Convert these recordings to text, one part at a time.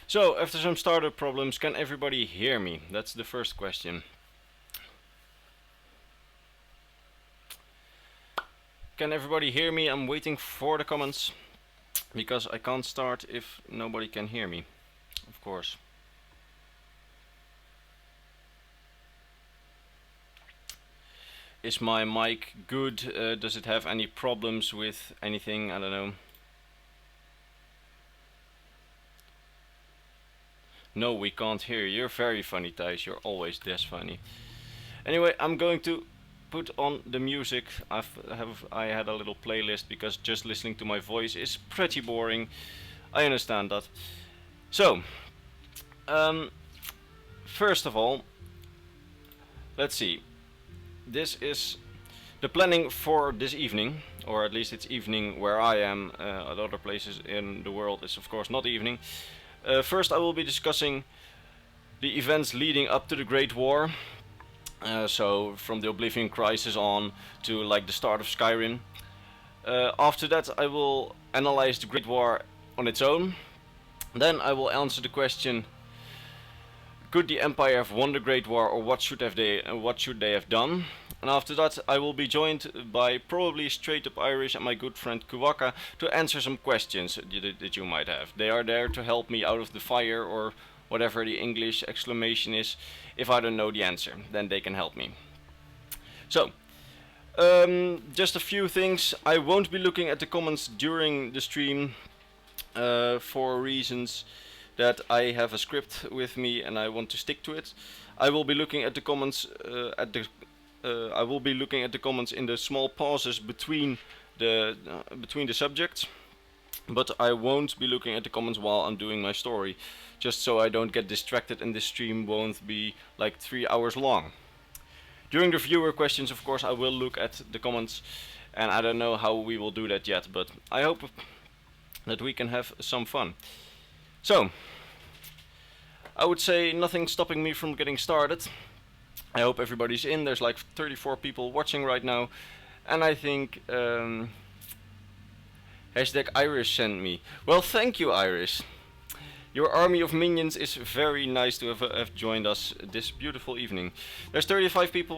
So, after some startup problems, can everybody hear me? That's the first question. Can everybody hear me? I'm waiting for the comments because I can't start if nobody can hear me, of course. Is my mic good? Does it have any problems with anything? I don't know. No, we can't hear you. You're very funny, Thijs. You're always this funny. Anyway, I'm going to put on the music. I had a little playlist because just listening to my voice is pretty boring. I understand that. So, um, first of all, let's see. This is the planning for this evening, or at least it's evening where I am. At other places in the world it's of course not evening. First, I will be discussing the events leading up to the Great War. So from the Oblivion Crisis on to like the start of Skyrim. After that, I will analyze the Great War on its own. Then I will answer the question: could the Empire have won the Great War, or what should they have done? And after that, I will be joined by probably straight up Irish and my good friend Kuwaka to answer some questions that you might have. They are there to help me out of the fire, or whatever the English exclamation is. If I don't know the answer, then they can help me. So, just a few things. I won't be looking at the comments during the stream for reasons that I have a script with me and I want to stick to it. I will be looking at the comments I will be looking at the comments in the small pauses between the subjects, but I won't be looking at the comments while I'm doing my story, just so I don't get distracted and this stream won't be like 3 hours long. During the viewer questions, of course, I will look at the comments, and I don't know how we will do that yet, but I hope that we can have some fun. So, I would say nothing stopping me from getting started. I hope everybody's in. There's like 34 people watching right now, and I think hashtag Irish sent me. Well, thank you, Irish. Your army of minions is very nice to have joined us this beautiful evening. There's 35 people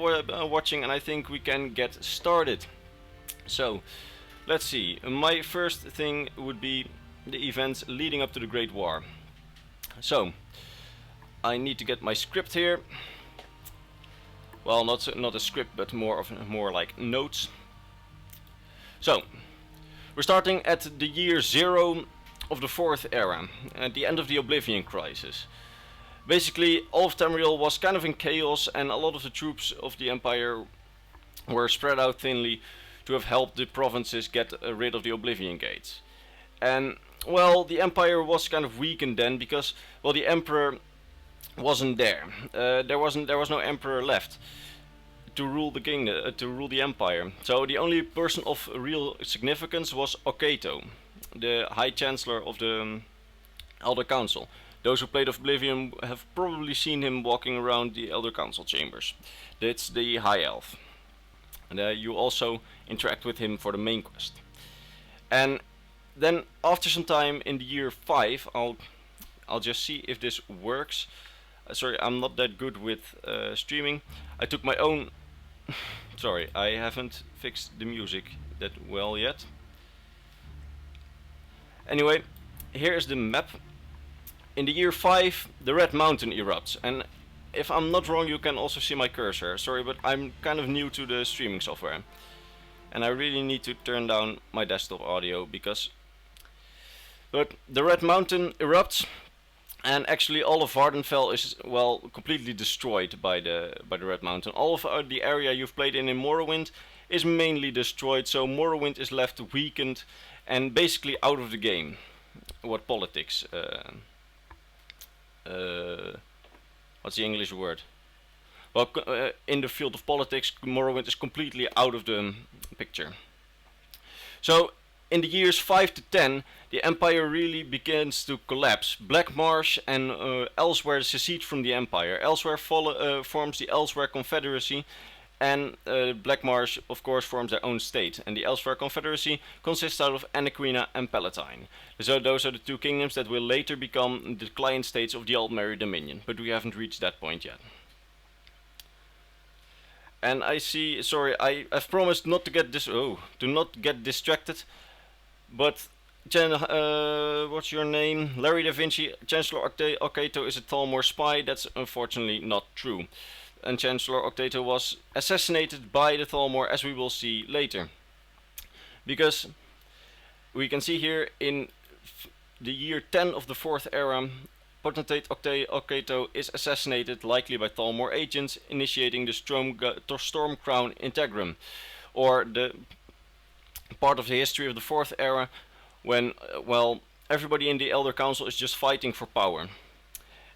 watching, and I think we can get started. So, let's see. My first thing would be the events leading up to the Great War. So, I need to get my script here. Well, not a script, but more like notes. So, we're starting at the year 0 of the 4th era, at the end of the Oblivion Crisis. Basically, all of Tamriel was kind of in chaos, and a lot of the troops of the Empire were spread out thinly to have helped the provinces get rid of the Oblivion Gates. And, well, the Empire was kind of weakened then because, well, the Emperor wasn't there. There was no Emperor left to rule the kingdom, to rule the Empire. So the only person of real significance was Okato, the High Chancellor of the Elder Council. Those who played Oblivion have probably seen him walking around the Elder Council chambers. That's the High Elf. And you also interact with him for the main quest. And then after some time in the year 5, I'll just see if this works. Sorry, I'm not that good with streaming. I took my own... Sorry, I haven't fixed the music that well yet. Anyway, here is the map. In the year 5, the Red Mountain erupts. And if I'm not wrong, you can also see my cursor. Sorry, but I'm kind of new to the streaming software. And I really need to turn down my desktop audio because... But the Red Mountain erupts. And actually all of Vardenfell is, well, completely destroyed by the Red Mountain. All of the area you've played in Morrowind is mainly destroyed, so Morrowind is left weakened and basically out of the game. What politics? What's the English word? Well, in the field of politics, Morrowind is completely out of the picture. So, in the years 5 to 10, the Empire really begins to collapse. Black Marsh and Elsewhere secede from the Empire. Elsewhere forms the Elsewhere Confederacy, and Black Marsh, of course, forms their own state, and the Elsewhere Confederacy consists out of Anaquina and Palatine. So those are the two kingdoms that will later become the client states of the Altmerry Dominion, but we haven't reached that point yet. And I see, sorry, I've promised not to get to not get distracted, but what's your name? Larry da Vinci, Chancellor Octato is a Thalmor spy. That's unfortunately not true. And Chancellor Octato was assassinated by the Thalmor, as we will see later. Because we can see here in the year 10 of the 4th era, Potentate Octato is assassinated, likely by Thalmor agents, initiating the Storm Crown Integrum, or the part of the history of the 4th era when, well, everybody in the Elder Council is just fighting for power.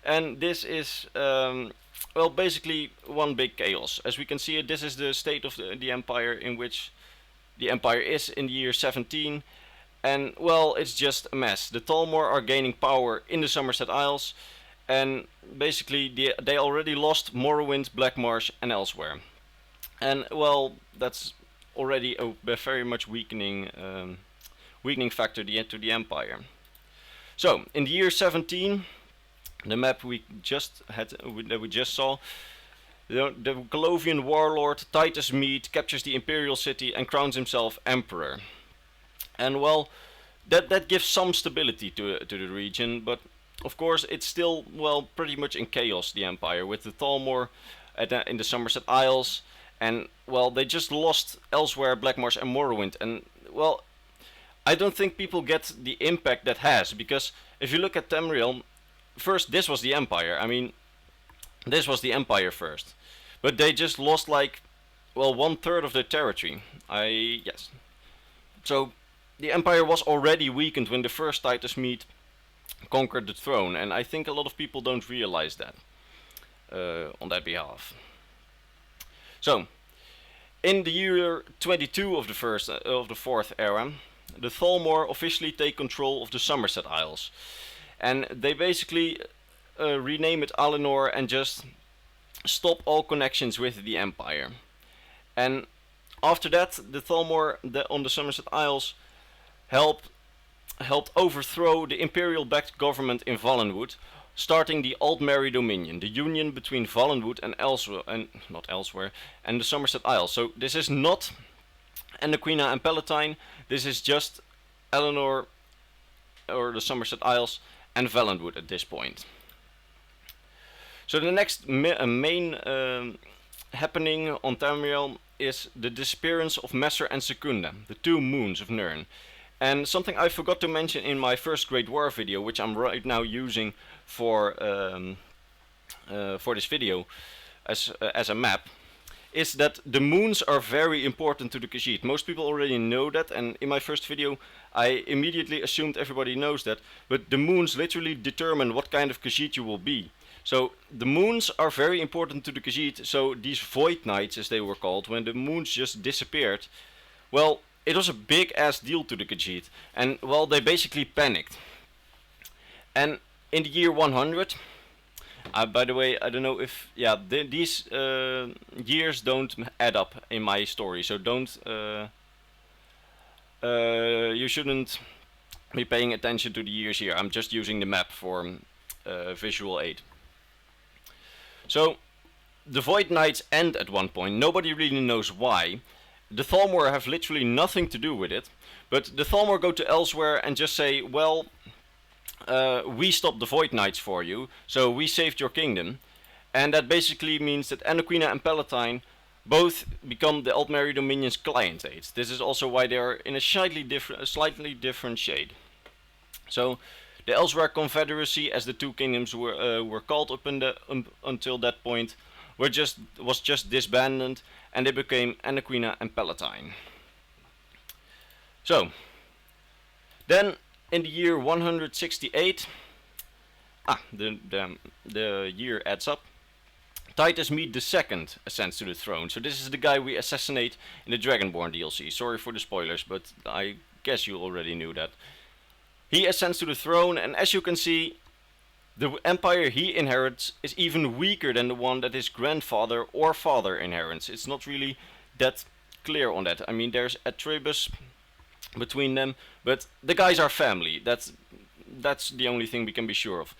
And this is, well, basically one big chaos. As we can see, this is the state of the Empire in which the Empire is in the year 17. And, well, it's just a mess. The Thalmor are gaining power in the Somerset Isles, and basically they already lost Morrowind, Black Marsh, and elsewhere. And, well, that's already a very much weakening factor to the Empire. So, in the year 17, the map we just saw, the Colovian warlord Titus Mede captures the imperial city and crowns himself emperor. And, well, that gives some stability to the region, but of course it's still, well, pretty much in chaos, the Empire, with the Thalmor in the Somerset Isles, and, well, they just lost Elsewhere, Blackmarsh and Morrowind, and, well, I don't think people get the impact that has, because if you look at Tamriel, first, this was the Empire. I mean, this was the Empire first, but they just lost, like, well, 1/3 of their territory. Yes. So the Empire was already weakened when the first Titus Mede conquered the throne, and I think a lot of people don't realize that on that behalf. So, in the year 22 of the 4th era, the Thalmor officially take control of the Somerset Isles, and they basically rename it Alinor and just stop all connections with the Empire. And after that, the Thalmor on the Somerset Isles helped overthrow the imperial-backed government in Valenwood, starting the Altmerry Dominion, the union between Valenwood and the Somerset Isles. So this is not Anaquina and Palatine. This is just Eleanor, or the Somerset Isles, and Valenwood at this point. So the next main happening on Tamriel is the disappearance of Messer and Secunda, the two moons of Nirn. And something I forgot to mention in my first Great War video, which I'm right now using for this video as a map, is that the moons are very important to the Khajiit. Most people already know that, and in my first video I immediately assumed everybody knows that, but the moons literally determine what kind of Khajiit you will be. So the moons are very important to the Khajiit, so these Void Knights, as they were called, when the moons just disappeared, well, it was a big ass deal to the Khajiit, and, well, they basically panicked. And in the year 100, by the way, I don't know if, yeah, these years don't add up in my story, so don't, you shouldn't be paying attention to the years here. I'm just using the map for visual aid. So, the Void Knights end at one point, nobody really knows why. The Thalmor have literally nothing to do with it, but the Thalmor go to Elsewhere and just say, well, we stopped the Void Knights for you, so we saved your kingdom. And that basically means that Anaquina and Palatine both become the Altmerry Dominion's clientates. This is also why they are in a slightly different shade. So, the Elsewhere Confederacy, as the two kingdoms were called up until that point, was just disbanded, and they became Anaquina and Palatine. So, then in the year 168, the year adds up, Titus Mede II ascends to the throne. So this is the guy we assassinate in the Dragonborn DLC. Sorry for the spoilers, but I guess you already knew that. He ascends to the throne, and as you can see, The empire he inherits is even weaker than the one that his grandfather or father inherits. It's not really that clear on that. I mean, there's attributes between them, but the guys are family. That's the only thing we can be sure of.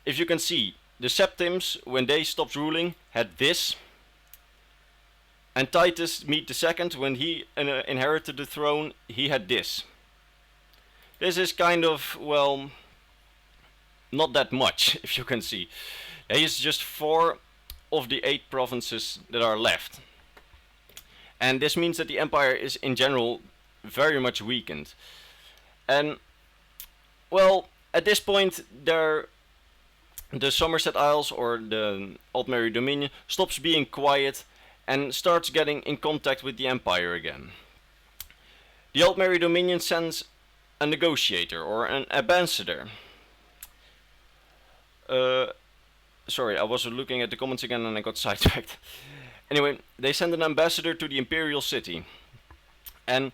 If you can see, the Septims, when they stopped ruling, had this. And Titus Meet II, when he inherited the throne, he had this. This is kind of, well, not that much, if you can see. He is just 4 of the 8 provinces that are left. And this means that the empire is in general very much weakened. And, well, at this point, the Somerset Isles, or the Altmerry Dominion, stops being quiet and starts getting in contact with the empire again. The Altmerry Dominion sends a negotiator, or an ambassador. Sorry, I was looking at the comments again and I got sidetracked. Anyway, they send an ambassador to the imperial city. And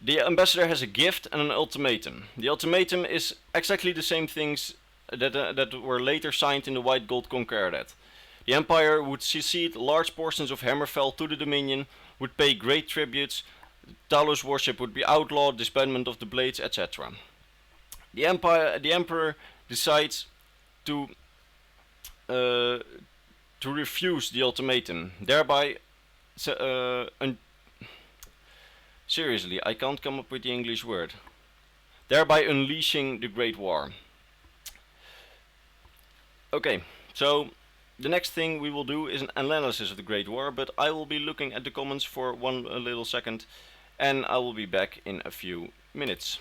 the ambassador has a gift and an ultimatum. The ultimatum is exactly the same things that were later signed in the White Gold Concordat. The empire would cede large portions of Hammerfell to the Dominion, would pay great tributes, Talos worship would be outlawed, disbandment of the blades, etc. The emperor decides to refuse the ultimatum, thereby seriously, I can't come up with the English word. Thereby unleashing the Great War. Okay, so the next thing we will do is an analysis of the Great War, but I will be looking at the comments for a little second, and I will be back in a few minutes.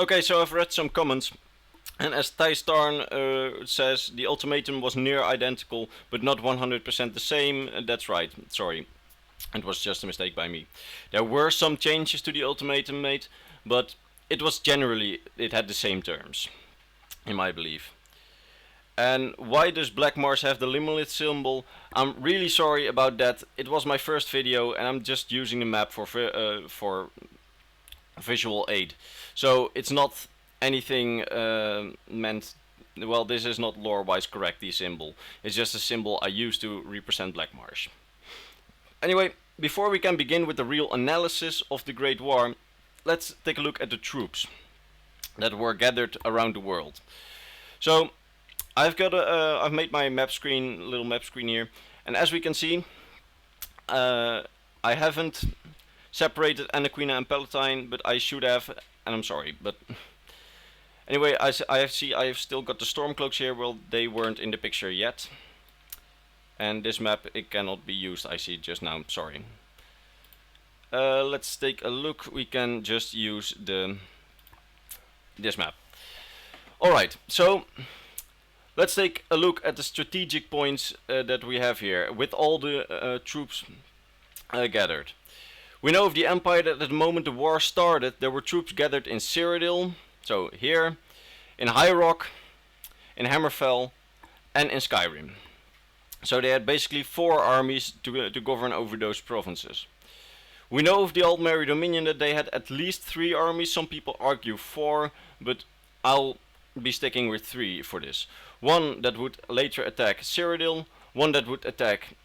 Okay, so I've read some comments, and as Thijs Tarn says, the ultimatum was near identical, but not 100% the same. That's right, sorry. It was just a mistake by me. There were some changes to the ultimatum made, but it had the same terms, in my belief. And why does Black Mars have the Limolith symbol? I'm really sorry about that. It was my first video, and I'm just using the map for visual aid. So it's not anything meant. Well, this is not lore-wise correct, the symbol. It's just a symbol I use to represent Black Marsh. Anyway, before we can begin with the real analysis of the Great War, let's take a look at the troops that were gathered around the world. So I've made my little map screen here, and as we can see, I haven't separated Anaquina and Palatine, but I should have, and I'm sorry, but anyway, I have still got the Stormcloaks here. Well, they weren't in the picture yet, and this map, it cannot be used, I see just now, sorry. Let's take a look. We can just use this map. Alright, so let's take a look at the strategic points that we have here with all the troops gathered. We know of the Empire that at the moment the war started, there were troops gathered in Cyrodiil, so here, in High Rock, in Hammerfell, and in Skyrim. So they had basically 4 armies to govern over those provinces. We know of the Altmerry Dominion that they had at least 3 armies. Some people argue 4, but I'll be sticking with 3 for this. One that would later attack Cyrodiil, one that would attack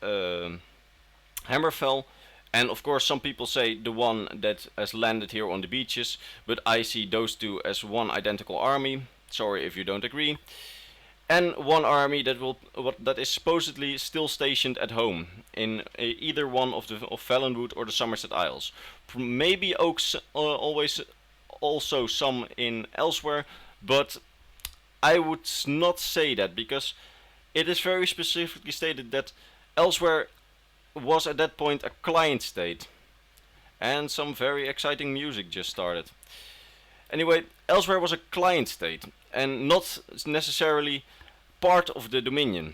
Hammerfell, and of course some people say the one that has landed here on the beaches, but I see those 2 as one identical army. Sorry if you don't agree. And one army that is supposedly still stationed at home in either one of Valenwood or the Somerset Isles. Maybe always also some in elsewhere, but I would not say that, because it is very specifically stated that Elsewhere was at that point a client state. And some very exciting music just started. Anyway, Elsewhere was a client state and not necessarily part of the Dominion.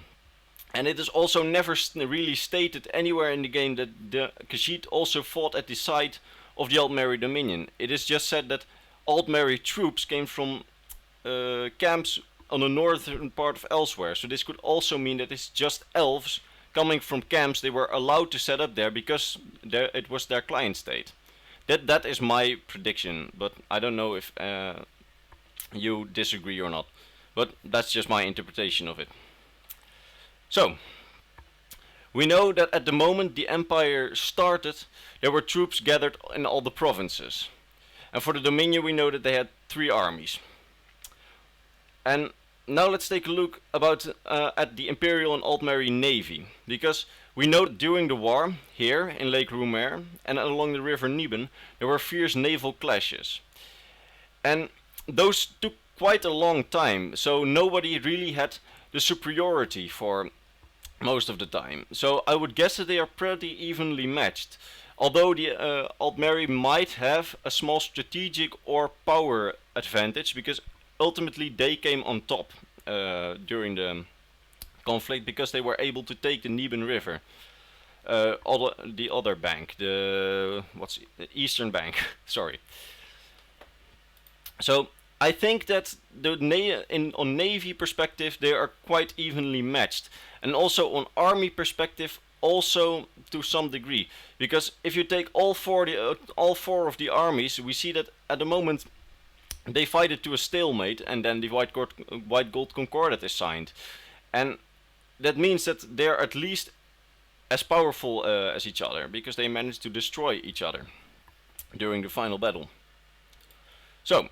And it is also never really stated anywhere in the game that the Khajiit also fought at the side of the Altmeri Dominion. It is just said that Altmeri troops came from camps on the northern part of Elsewhere. So this could also mean that it's just elves coming from camps they were allowed to set up there because it was their client state. That is my prediction, but I don't know if you disagree or not. But that's just my interpretation of it. So, we know that at the moment the Empire started, there were troops gathered in all the provinces. And for the Dominion we know that they had 3 armies. And now let's take a look at the Imperial and Altmeri Navy. Because we know that during the war, here in Lake Rumer and along the river Niben, there were fierce naval clashes. And those took quite a long time, so nobody really had the superiority for most of the time. So I would guess that they are pretty evenly matched. Although the Altmeri might have a small strategic or power advantage, because ultimately they came on top during the conflict, because they were able to take the Niben River, the other bank, the eastern bank. Sorry. So I think that on navy perspective they are quite evenly matched, and also on army perspective also to some degree, because if you take all four of the armies, we see that at the moment they fight it to a stalemate, and then the White Gold Concordat is signed, and that means that they are at least as powerful as each other, because they managed to destroy each other during the final battle. So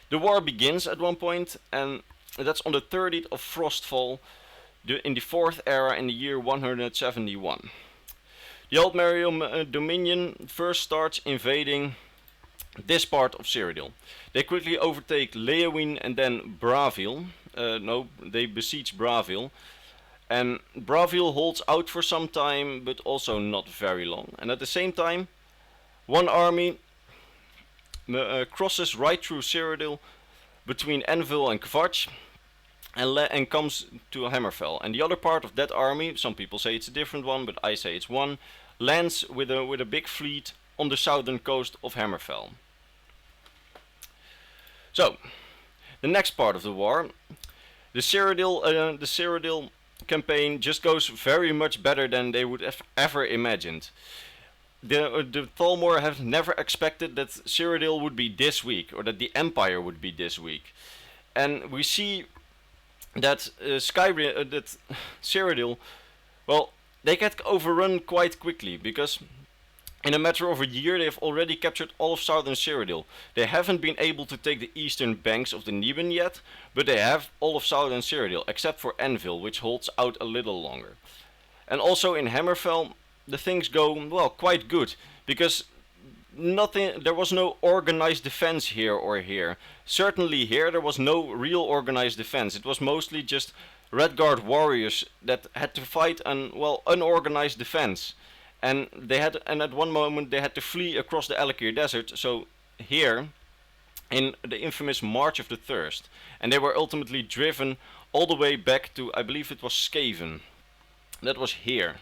the war begins at one point, and that's on the 30th of Frostfall in the 4th era in the year 171. The Altmeri Dominion first starts invading this part of Cyrodiil. They quickly overtake Leowin and then Bravil. They besiege Bravil. And Bravil holds out for some time, but also not very long. And at the same time, one army crosses right through Cyrodiil between Enville and Kvatch and comes to Hammerfell. And the other part of that army, some people say it's a different one, but I say it's one, lands with a big fleet on the southern coast of Hammerfell. So, the next part of the war, the Cyrodiil campaign just goes very much better than they would have ever imagined. The Thalmor have never expected that Cyrodiil would be this weak, or that the Empire would be this weak. And we see that that Cyrodiil, well, they get overrun quite quickly, because in a matter of a year they have already captured all of southern Cyrodiil. They haven't been able to take the eastern banks of the Niben yet, but they have all of southern Cyrodiil, except for Enville, which holds out a little longer. And also in Hammerfell, the things go, well, quite good, because there was no organized defense here or here. Certainly here there was no real organized defense. It was mostly just Redguard warriors that had to fight an unorganized defense. And at one moment they had to flee across the Alakir Desert, so here in the infamous March of the Thirst. And they were ultimately driven all the way back to, I believe it was Skaven. That was here.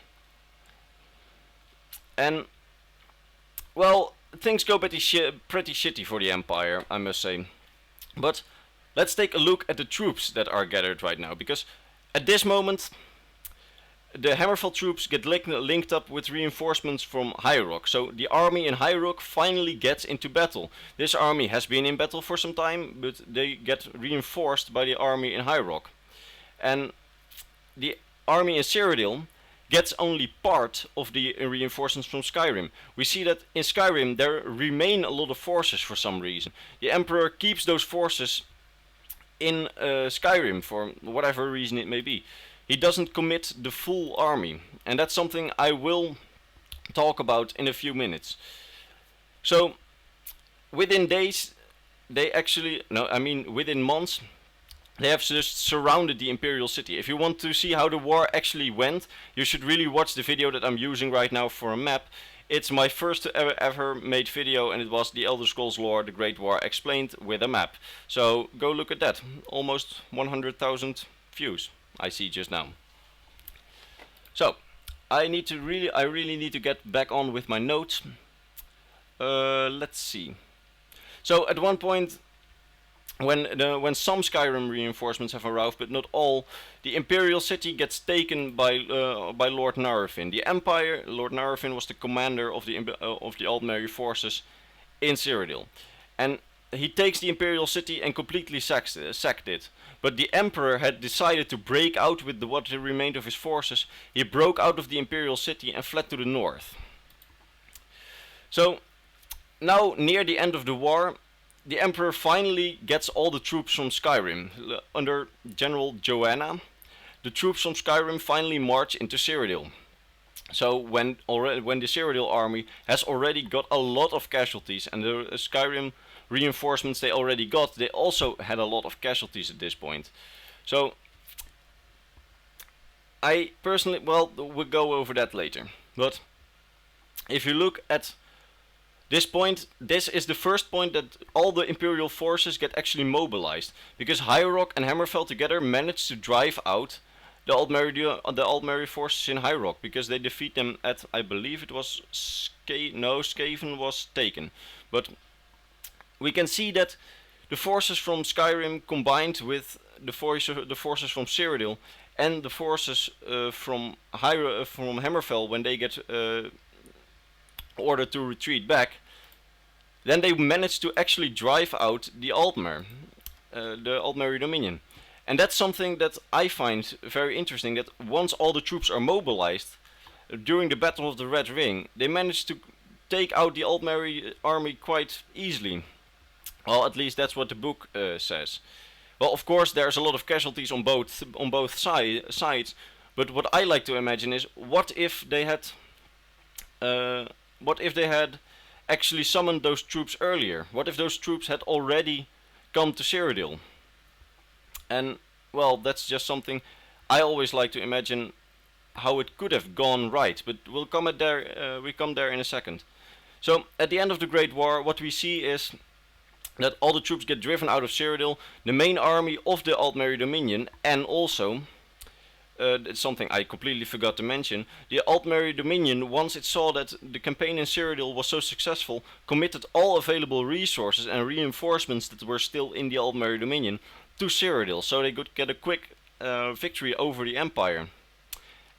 And, well, things go pretty shitty for the Empire, I must say. But let's take a look at the troops that are gathered right now, because at this moment the Hammerfell troops get linked up with reinforcements from High Rock. So the army in High Rock finally gets into battle. This army has been in battle for some time, but they get reinforced by the army in High Rock. And the army in Cyrodiil gets only part of the reinforcements from Skyrim. We see that in Skyrim there remain a lot of forces for some reason. The Emperor keeps those forces in Skyrim for whatever reason it may be. He doesn't commit the full army, and that's something I will talk about in a few minutes. So within days, within months, they have just surrounded the Imperial City. If you want to see how the war actually went, you should really watch the video that I'm using right now for a map. It's my first ever made video, and it was the Elder Scrolls lore, the Great War explained with a map. So go look at that. Almost 100,000 views I see just now. So I really need to get back on with my notes. Let's see. So at one point, when some Skyrim reinforcements have arrived, but not all, the Imperial City gets taken by Lord Narafin. The Empire, Lord Narafin was the commander of the Aldmeri forces in Cyrodiil, and he takes the Imperial City and completely sacked it. But the Emperor had decided to break out with what remained of his forces. He broke out of the Imperial City and fled to the north. So now, near the end of the war, the Emperor finally gets all the troops from Skyrim. Under General Joanna, the troops from Skyrim finally march into Cyrodiil. So when the Cyrodiil army has already got a lot of casualties, and the Skyrim reinforcements they already got, they also had a lot of casualties at this point. So I personally, well, we'll go over that later. But if you look at this point, this is the first point that all the Imperial forces get actually mobilized, because High Rock and Hammerfell together managed to drive out the Aldmeri forces in High Rock, because they defeat them at, I believe it was Skaven was taken. But we can see that the forces from Skyrim combined with the forces from Cyrodiil and the forces from Hammerfell, when they get ordered to retreat back, then they managed to actually drive out the Aldmeri Dominion. And that's something that I find very interesting, that once all the troops are mobilized, during the Battle of the Red Ring, they managed to take out the Aldmeri army quite easily. Well, at least that's what the book says. Well, of course, there's a lot of casualties on both sides, but what I like to imagine is, what if they had actually summoned those troops earlier? What if those troops had already come to Cyrodiil? And, well, that's just something I always like to imagine, how it could have gone right. But we come there in a second. So, at the end of the Great War, what we see is that all the troops get driven out of Cyrodiil, the main army of the Aldmeri Dominion, and also, it's something I completely forgot to mention, the Aldmeri Dominion, once it saw that the campaign in Cyrodiil was so successful, committed all available resources and reinforcements that were still in the Aldmeri Dominion to Cyrodiil, so they could get a quick victory over the Empire.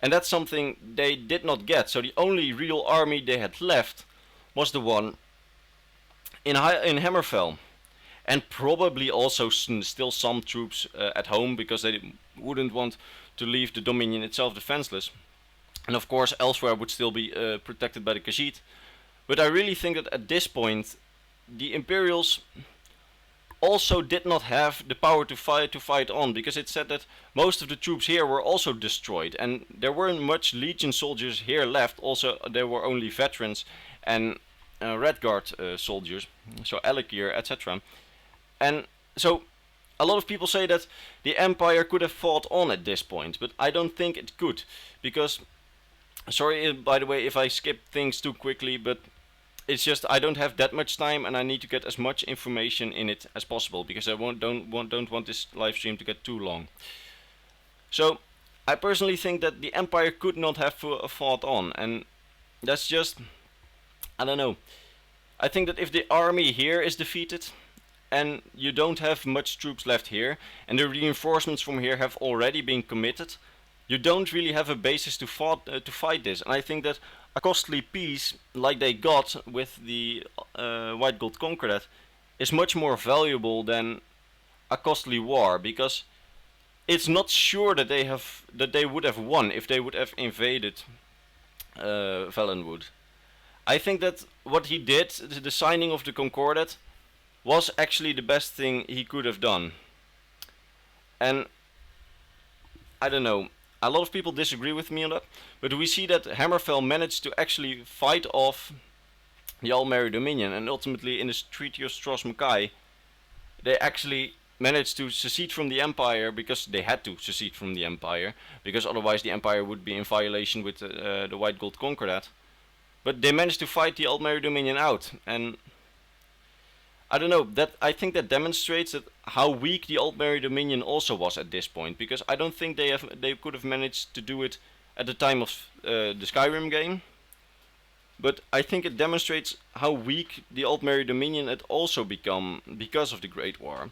And that's something they did not get, so the only real army they had left was the one in Hammerfell. And probably also still some troops at home, because they wouldn't want to leave the Dominion itself defenseless. And of course elsewhere would still be protected by the Khajiit. But I really think that at this point the Imperials also did not have the power to fight on, because it said that most of the troops here were also destroyed, and there weren't much Legion soldiers here left. Also there were only veterans and Redguard soldiers, so Alekir, etc. And so a lot of people say that the Empire could have fought on at this point, but I don't think it could, because, sorry by the way if I skip things too quickly, but it's just I don't have that much time, and I need to get as much information in it as possible, because I don't want this live stream to get too long. So I personally think that the Empire could not have fought on, and that's just, I don't know. I think that if the army here is defeated, and you don't have much troops left here, and the reinforcements from here have already been committed, you don't really have a basis to fight this. And I think that a costly peace, like they got with the White Gold Conqueror, is much more valuable than a costly war, because it's not sure that they would have won if they would have invaded Valenwood. I think that what he did, the signing of the Concordat, was actually the best thing he could have done. And I don't know, a lot of people disagree with me on that, but we see that Hammerfell managed to actually fight off the Aldmeri Dominion, and ultimately in the Treaty of Stros M'Kai they actually managed to secede from the empire because they had to secede from the empire, because otherwise the empire would be in violation with the White Gold Concordat. But they managed to fight the Altmeri Dominion out, and I don't know, that I think that demonstrates that how weak the Altmeri Dominion also was at this point, because I don't think they could have managed to do it at the time of the Skyrim game. But I think it demonstrates how weak the Altmeri Dominion had also become because of the Great War.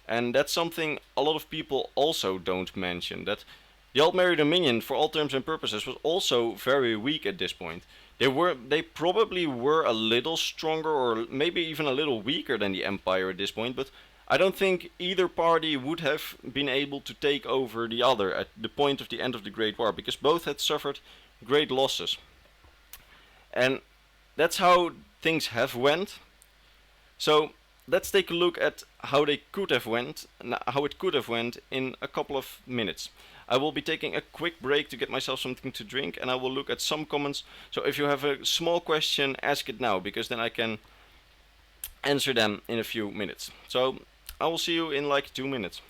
And that's something a lot of people also don't mention, that the Altmeri Dominion, for all terms and purposes, was also very weak at this point. They probably were a little stronger, or maybe even a little weaker than the Empire at this point, but I don't think either party would have been able to take over the other at the point of the end of the Great War, because both had suffered great losses. And that's how things have went. So let's take a look at how they could have went, how it could have went in a couple of minutes. I will be taking a quick break to get myself something to drink, and I will look at some comments. So if you have a small question, ask it now, because then I can answer them in a few minutes. So I will see you in like 2 minutes.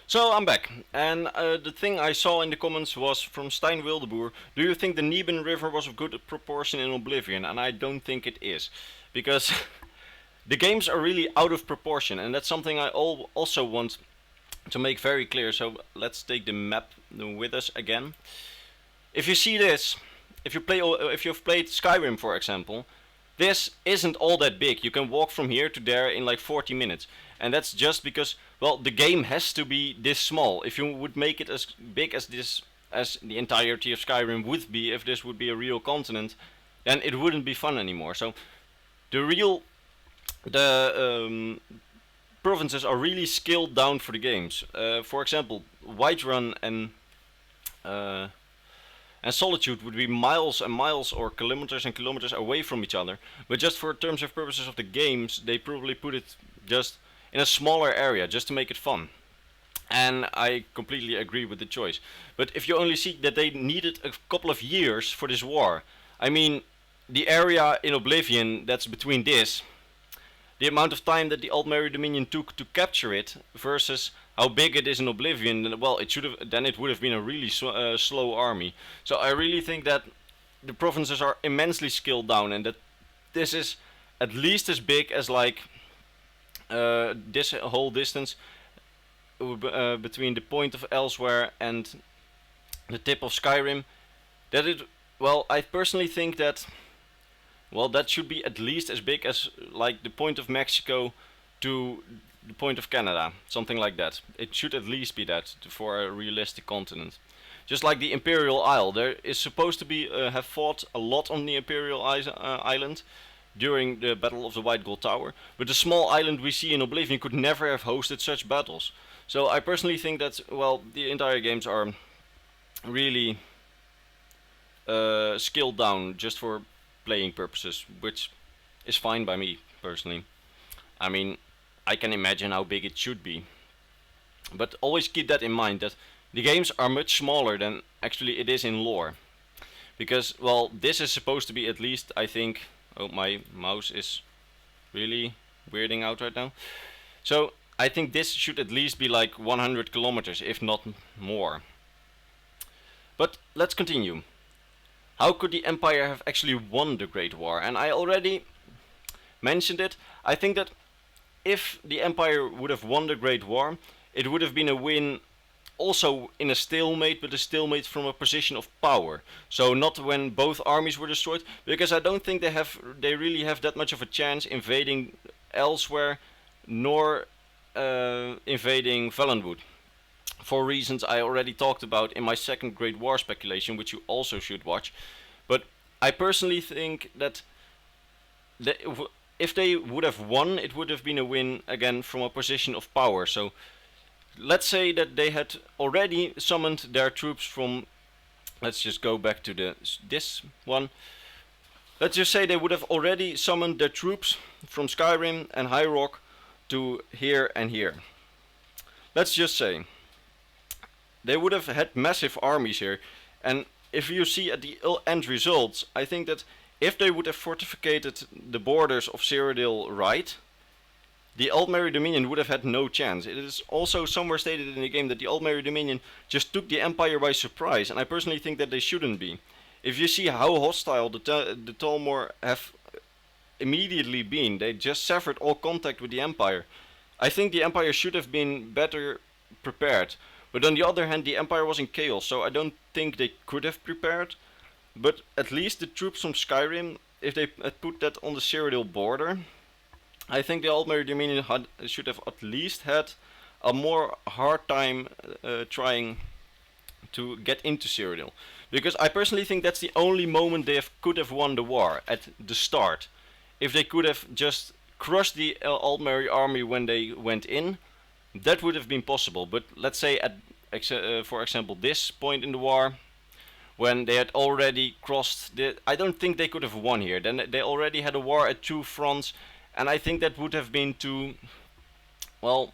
So I'm back, and the thing I saw in the comments was from Stein Wildeboer. Do you think the Neben River was of good proportion in Oblivion? And I don't think it is, because the games are really out of proportion, and that's something I also want to make very clear. So let's take the map with us again. If you see this, if you've played Skyrim, for example, this isn't all that big. You can walk from here to there in like 40 minutes. And that's just because, well, the game has to be this small. If you would make it as big as this, as the entirety of Skyrim would be, if this would be a real continent, then it wouldn't be fun anymore. So the provinces are really scaled down for the games. For example, Whiterun and Solitude would be miles and miles or kilometers and kilometers away from each other. But just for terms of purposes of the games, they probably put it just in a smaller area, just to make it fun. And I completely agree with the choice. But if you only see that they needed a couple of years for this war, I mean, the area in Oblivion that's between this, the amount of time that the Altmeri Dominion took to capture it versus how big it is in Oblivion, well, it would have been a really slow army. So I really think that the provinces are immensely scaled down, and that this is at least as big as like this whole distance between the point of Elsewhere and the tip of Skyrim. Well, I personally think that, well, that should be at least as big as like the point of Mexico to the point of Canada, something like that. It should at least be that for a realistic continent. Just like the Imperial Isle, there is supposed to be have fought a lot on the Imperial Island during the Battle of the White Gold Tower, but the small island we see in Oblivion could never have hosted such battles. So I personally think that, well, the entire games are really scaled down just for playing purposes, which is fine by me personally. I mean, I can imagine how big it should be, but always keep that in mind, that the games are much smaller than actually it is in lore. Because, well, this is supposed to be at least, I think, oh, my mouse is really weirding out right now. So I think this should at least be like 100 kilometers, if not more. But let's continue. how could the Empire have actually won the Great War? And I already mentioned it. I think that if the Empire would have won the Great War, it would have been a win also in a stalemate, but a stalemate from a position of power. So not when both armies were destroyed, because I don't think they really have that much of a chance invading elsewhere, nor invading Valenwood, for reasons I already talked about in my second Great War speculation, which you also should watch. But I personally think that if they would have won, it would have been a win again from a position of power. So let's say that they had already summoned their troops from, let's just go back to this one. Let's just say they would have already summoned their troops from Skyrim and High Rock to here and here. Let's just say they would have had massive armies here, and if you see at the end results, I think that if they would have fortificated the borders of Cyrodiil right, the Altmerry Dominion would have had no chance. It is also somewhere stated in the game that the Altmerry Dominion just took the Empire by surprise, and I personally think that they shouldn't be. If you see how hostile the Tolmor have immediately been, they just severed all contact with the Empire. I think the Empire should have been better prepared. But on the other hand, the Empire was in chaos, so I don't think they could have prepared. But at least the troops from Skyrim, if they had put that on the Cyrodiil border, I think the Altmerry Dominion should have at least had a more hard time trying to get into Cyrodiil. Because I personally think that's the only moment they could have won the war, at the start. If they could have just crushed the Altmerry army when they went in, that would have been possible. But let's say at, for example, this point in the war, when they had already crossed I don't think they could have won here. Then they already had a war at two fronts, and I think that would have been too, well,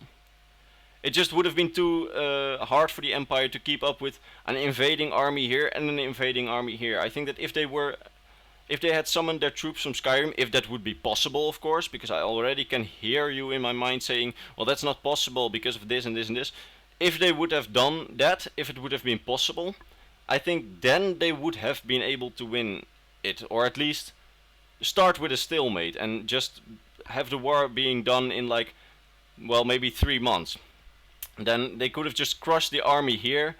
it just would have been too hard for the Empire to keep up with an invading army here and an invading army here. I think that if they had summoned their troops from Skyrim, if that would be possible, of course, because I already can hear you in my mind saying, well, that's not possible because of this and this and this. If they would have done that, if it would have been possible, I think then they would have been able to win it, or at least start with a stalemate and just have the war being done in like, well, maybe 3 months. Then they could have just crushed the army here,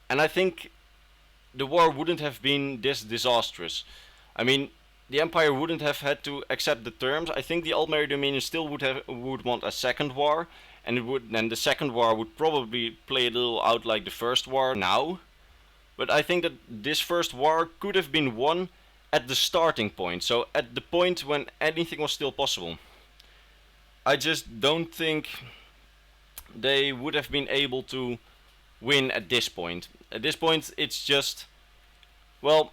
and I think the war wouldn't have been this disastrous. I mean, the Empire wouldn't have had to accept the terms. I think the Altmerry Dominion still would want a second war, and then the second war would probably play a little out like the first war now. But I think that this first war could have been won at the starting point, so at the point when anything was still possible. I just don't think they would have been able to win at this point. At this point, it's just, well,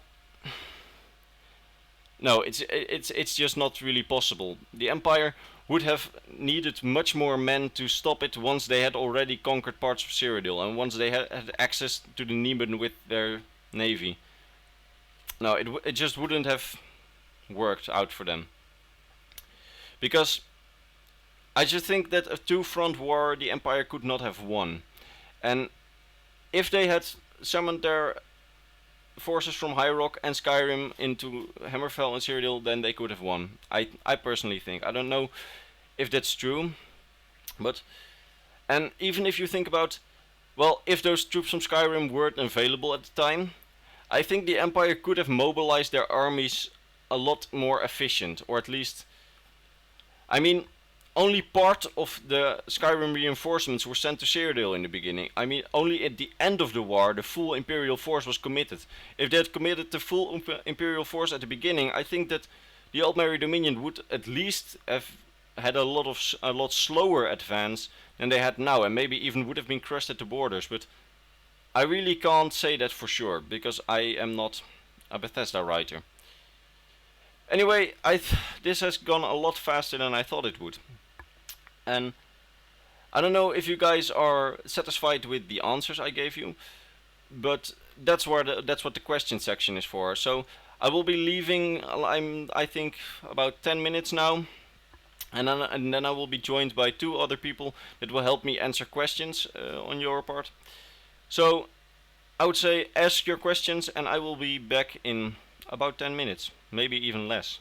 no, it's just not really possible. The Empire would have needed much more men to stop it once they had already conquered parts of Cyrodiil and once they had access to the Nibelheim with their navy. No, it just wouldn't have worked out for them. Because I just think that a two-front war the Empire could not have won. And if they had summoned their forces from High Rock and Skyrim into Hammerfell and Cyrodiil, then they could have won. I personally think. I don't know if that's true, but, and even if you think about, well, if those troops from Skyrim weren't available at the time, I think the Empire could have mobilized their armies a lot more efficient, or at least, I mean, only part of the Skyrim reinforcements were sent to Cyrodiil in the beginning. I mean, only at the end of the war the full Imperial force was committed. If they had committed the full Imperial force at the beginning, I think that the Altmerry Dominion would at least have had a lot slower advance than they had now, and maybe even would have been crushed at the borders. But I really can't say that for sure, because I am not a Bethesda writer. Anyway, this has gone a lot faster than I thought it would. And I don't know if you guys are satisfied with the answers I gave you, but that's what the question section is for. So I will be leaving, I think, about 10 minutes now, and then I will be joined by 2 other people that will help me answer questions on your part. So I would say ask your questions, and I will be back in about 10 minutes, maybe even less.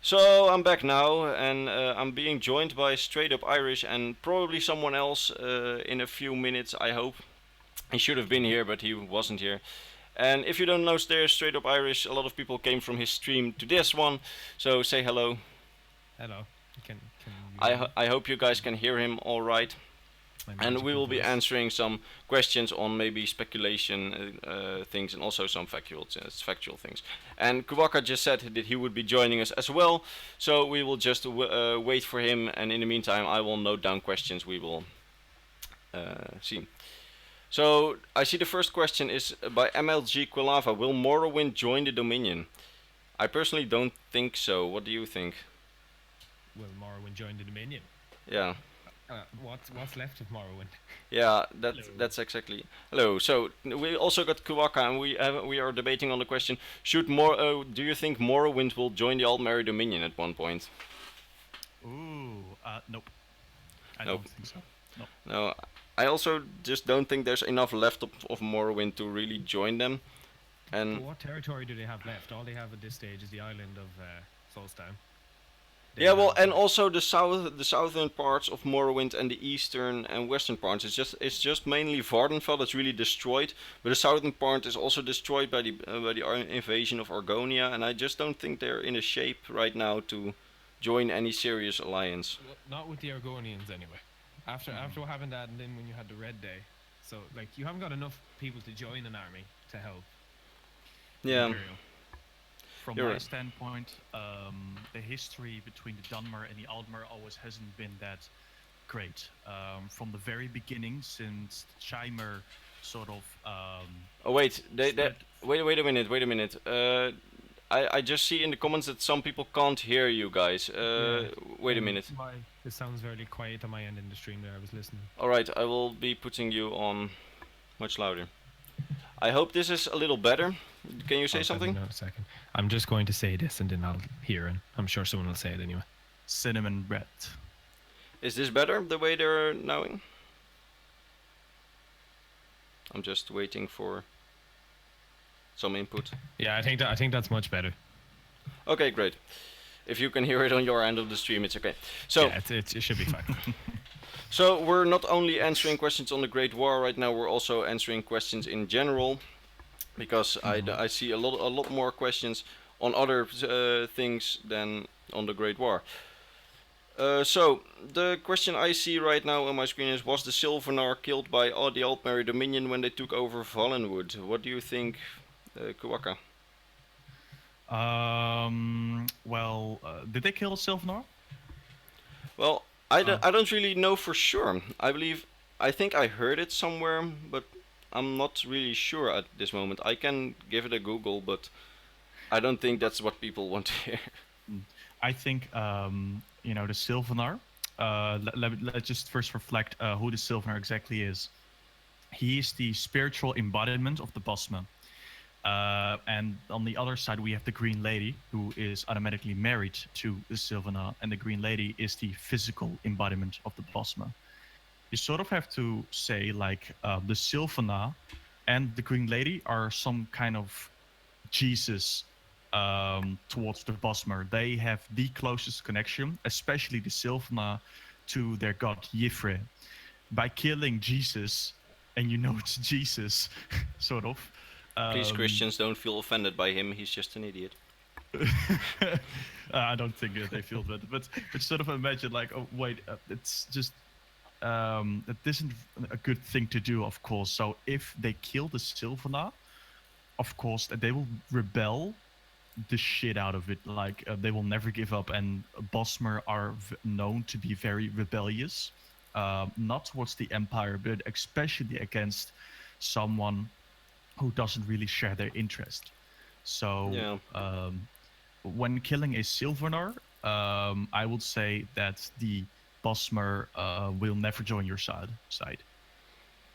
So I'm back now, and I'm being joined by Straight Up Irish and probably someone else in a few minutes, I hope. He should have been here, but he wasn't here. And if you don't know Straight Up Irish, a lot of people came from his stream to this one, so say hello. Hello. Can you hear me? I hope you guys can hear him all right. My And we magical will be voice. answering some questions on maybe speculation things and also some factual things. And Kuwaka just said that he would be joining us as well, so we will just wait for him. And in the meantime, I will note down questions we will see. So I see the first question is by MLG Quilava. Will Morrowind join the Dominion? I personally don't think so. What do you think? Will Morrowind join the Dominion? Yeah. What's left of Morrowind? Yeah, Hello. that's exactly. Hello. So we also got Kuwaka, and we are debating on the question: do you think Morrowind will join the Altmeri Dominion at one point? Ooh, nope. I Nope. don't think so. No. No. I also just don't think there's enough left of Morrowind to really join them. But And what territory do they have left? All they have at this stage is the island of Solstheim. They yeah, don't well, have and like. also the southern parts of Morrowind and the eastern and western parts. It's just mainly Vardenfell that's really destroyed, but the southern part is also destroyed by the invasion of Argonia, and I just don't think they're in a shape right now to join any serious alliance. Well, not with the Argonians anyway. After what happened that, and then when you had the Red Day, so like you haven't got enough people to join an army to help the Yeah, Imperial. From you're my right. standpoint, the history between the Dunmer and the Aldmer always hasn't been that great. From the very beginning, since Chimer sort of Oh wait, they split. wait a minute. I just see in the comments that some people can't hear you guys. Yeah, Wait a minute. it sounds very quiet on my end in the stream there. I was listening. All right, I will be putting you on much louder. I hope this is a little better. Can you say I'll tell you something? now in a second. I'm just going to say this and then I'll hear, and I'm sure someone will say it anyway. Cinnamon bread. Is this better the way they're knowing? I'm just waiting for some input. Yeah, I think that's much better. Okay, great. If you can hear it on your end of the stream, it's okay. So, Yeah, it should be fine. so we're not only answering questions on the Great War right now, we're also answering questions in general, because I see a lot more questions on other things than on the Great War. So the question I see right now on my screen is: was the Sylvanar killed by the Altmeri Dominion when they took over Valenwood? What do you think, Kuwaka? Well, did they kill Sylvanar? Well, Uh, I don't really know for sure. I think I heard it somewhere, but I'm not really sure at this moment. I can give it a Google, but I don't think that's what people want to hear. mm, I think the Sylvanar. Let's just first reflect who the Sylvanar exactly is. He is the spiritual embodiment of the Bosma. And on the other side, we have the Green Lady, who is automatically married to the Sylvanar, and the Green Lady is the physical embodiment of the Bosma. You sort of have to say, like, the Sylvanar and the Green Lady are some kind of Jesus towards the Bosmer. They have the closest connection, especially the Sylvanar, to their god Yifre. By killing Jesus, and you know it's Jesus, sort of. Please, Um, Christians, don't feel offended by him. He's just an idiot. I don't think they feel that, but sort of imagine like, oh wait, it's just that isn't a good thing to do, of course. So if they kill the Sylvanar, of course they will rebel the shit out of it. Like they will never give up, and Bosmer are known to be very rebellious, not towards the Empire, but especially against someone who doesn't really share their interest. So Yeah. when killing a Sylvanar, I would say that the Bosmer will never join your side.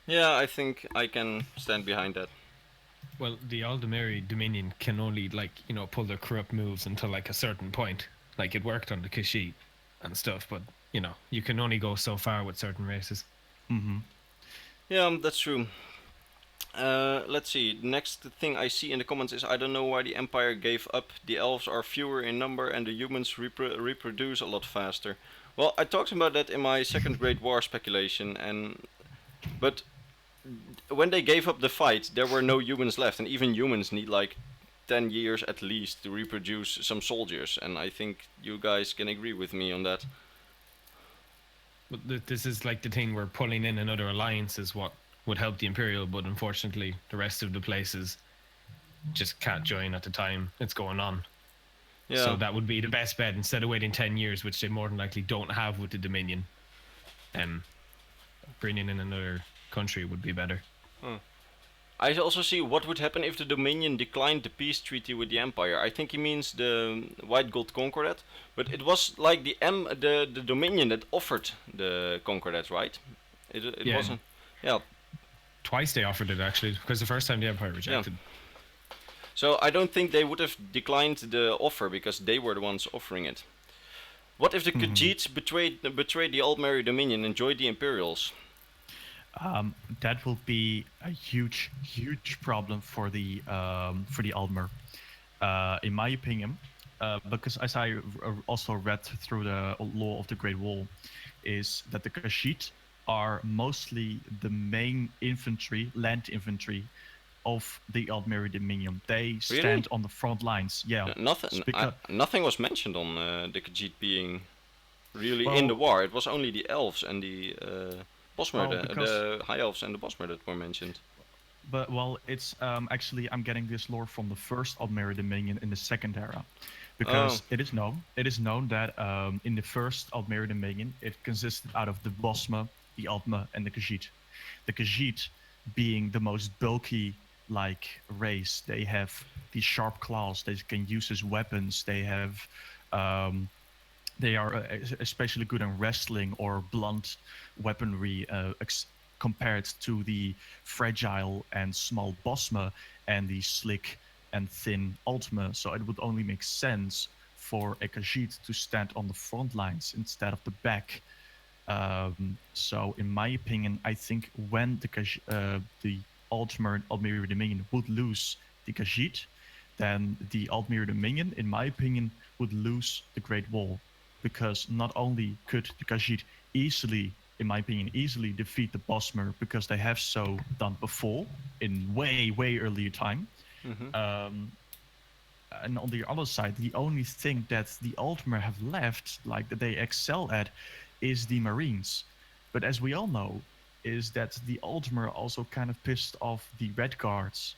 Yeah, I think I can stand behind that. Well, the Aldemiri Dominion can only pull their corrupt moves until like a certain point. Like it worked on the Khajiit and stuff, but you can only go so far with certain races. Hmm. Yeah, that's true. Let's see. Next thing I see in the comments is: I don't know why the Empire gave up. The elves are fewer in number and the humans reproduce a lot faster. Well, I talked about that in my second Great War speculation, but when they gave up the fight, there were no humans left, and even humans need like 10 years at least to reproduce some soldiers, and I think you guys can agree with me on that. But this is like the thing where pulling in another alliance is what would help the Imperial, but unfortunately, the rest of the places just can't join at the time it's going on. So Yeah. that would be the best bet instead of waiting 10 years, which they more than likely don't have with the Dominion. Bringing in another country would be better. I also see what would happen if the Dominion declined the peace treaty with the Empire. I think he means the White Gold Concordat, but it was like the Dominion that offered the Concordat, right? It Yeah. wasn't. Yeah. Twice they offered it actually, because the first time the Empire rejected. So I don't think they would have declined the offer because they were the ones offering it. What if the Khajiits betrayed the Altmeri Dominion and joined the Imperials? That will be a huge, huge problem for the Aldmer, in my opinion, because as I also read through the law of the Great Wall, is that the Khajiit are mostly the main infantry, land infantry, of the Altmeri Dominion. They stand on the front lines. Yeah, Nothing was mentioned on the Khajiit being really in the Well, war. It was only the elves and the Bosmer, because the high elves and the Bosmer that were mentioned. it's actually I'm getting this lore from the first Altmeri Dominion in the second era, because it is known that in the first Altmeri Dominion it consisted out of the Bosmer, the Altmer, and the Khajiit. The Khajiit being the most bulky like race. They have these sharp claws they can use as weapons. Um, they are especially good in wrestling or blunt weaponry, compared to the fragile and small Bosma and the slick and thin Altma. So it would only make sense for a Khajiit to stand on the front lines instead of the back. So in my opinion, I think when the Altmeri Dominion would lose the Khajiit, then the Altmeri Dominion, in my opinion, would lose the Great Wall, because not only could the Khajiit easily, in my opinion, easily defeat the Bosmer because they have so done before in way, way earlier time. Um, and on the other side, the only thing that the Altmer have left, like that they excel at, is the Marines. But as we all know, is that the Altmer also kind of pissed off the Red Guards,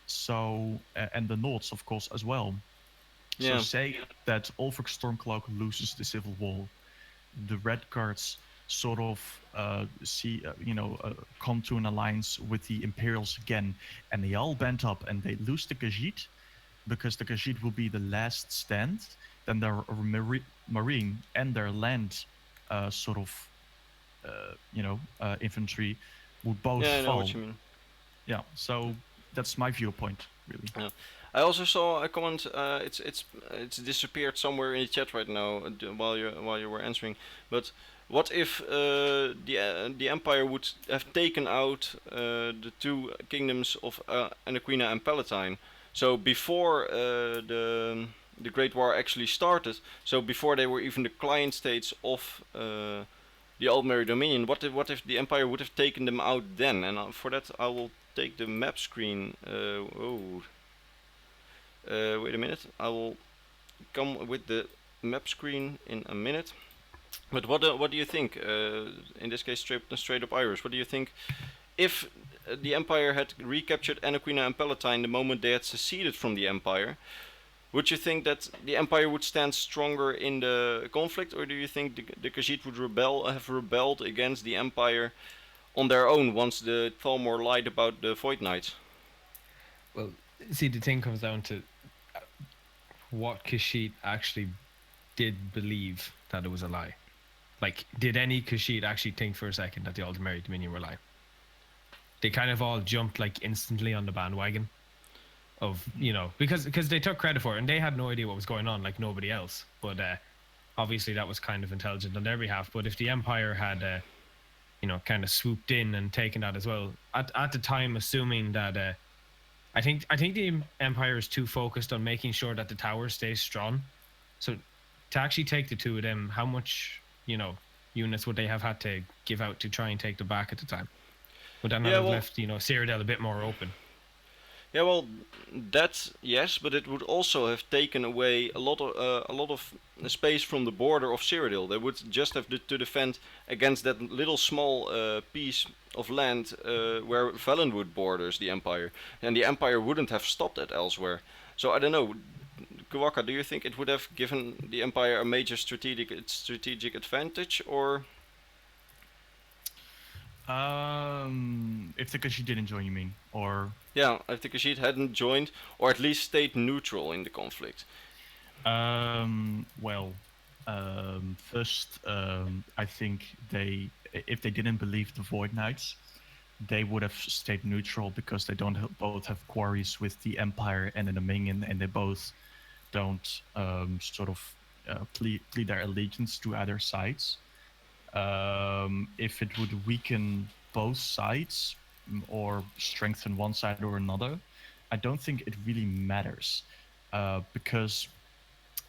so and the Nords, of course, as well. So say that Ulfric Stormcloak loses the Civil War, the Red Guards sort of come to an alliance with the Imperials again, and they all band up and they lose the Khajiit, because the Khajiit will be the last stand. Then their marine and their land infantry would both Yeah, I know fall. what you mean. Yeah, so that's my viewpoint, really. Yeah. I also saw a comment. It's disappeared somewhere in the chat right now while you were answering. But what if the Empire would have taken out the two kingdoms of Anaquina and Palatine? So before the Great War actually started, so before they were even the client states of the Altmeri Dominion, what if the Empire would have taken them out then? And for that, I will take the map screen. Wait a minute. I will come with the map screen in a minute. But what do you think? In this case, straight up Irish. What do you think if the Empire had recaptured Anaquina and Palatine the moment they had seceded from the Empire? Would you think that the Empire would stand stronger in the conflict, or do you think the Khajiit would have rebelled against the Empire on their own once the Thalmor lied about the Void Knights? Well, see, the thing comes down to what Khajiit actually did believe that it was a lie. Like, did any Khajiit actually think for a second that the Altmeri Dominion were lying? They kind of all jumped like instantly on the bandwagon of, because they took credit for it and they had no idea what was going on, like nobody else. But obviously that was kind of intelligent on their behalf. But if the Empire had kind of swooped in and taken that as well at the time, assuming that I think the Empire is too focused on making sure that the tower stays strong. So to actually take the two of them, how much units would they have had to give out to try and take them back at the time? Would that not have left Cyrodiil a bit more open? Yeah, well, that's yes, but it would also have taken away a lot of space from the border of Cyrodiil. They would just have to defend against that little small piece of land where Valenwood borders the Empire, and the Empire wouldn't have stopped it elsewhere. So I don't know, Kawaka, do you think it would have given the Empire a major strategic advantage, or If Takashi didn't join, you mean, or yeah, if the Khajiit hadn't joined, or at least stayed neutral in the conflict? well, first, I think if they didn't believe the Void Knights, they would have stayed neutral because they don't both have quarries with the Empire and the Dominion, and they both don't sort of plead their allegiance to either sides. If it would weaken both sides or strengthen one side or another, I don't think it really matters because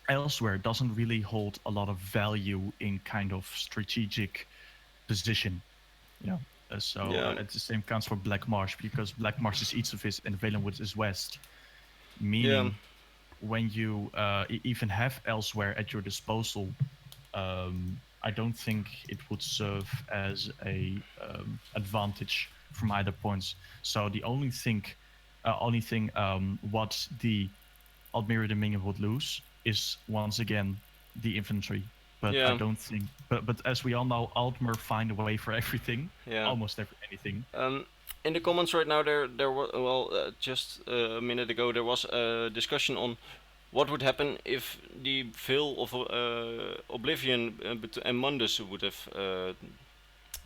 elsewhere doesn't really hold a lot of value in kind of strategic position, you know. Yeah, It's the same counts for Black Marsh because Black Marsh is east of it and Valenwood is west, yeah, meaning when you even have elsewhere at your disposal, I don't think it would serve as a advantage from either points. So the only thing what the Admira Dominion would lose is once again the infantry. But I yeah, don't think. But as we all know, Altmer find a way for everything, yeah. almost anything. Um, in the comments right now, there was well, just a minute ago, there was a discussion on what would happen if the Veil of Oblivion and Mundus would have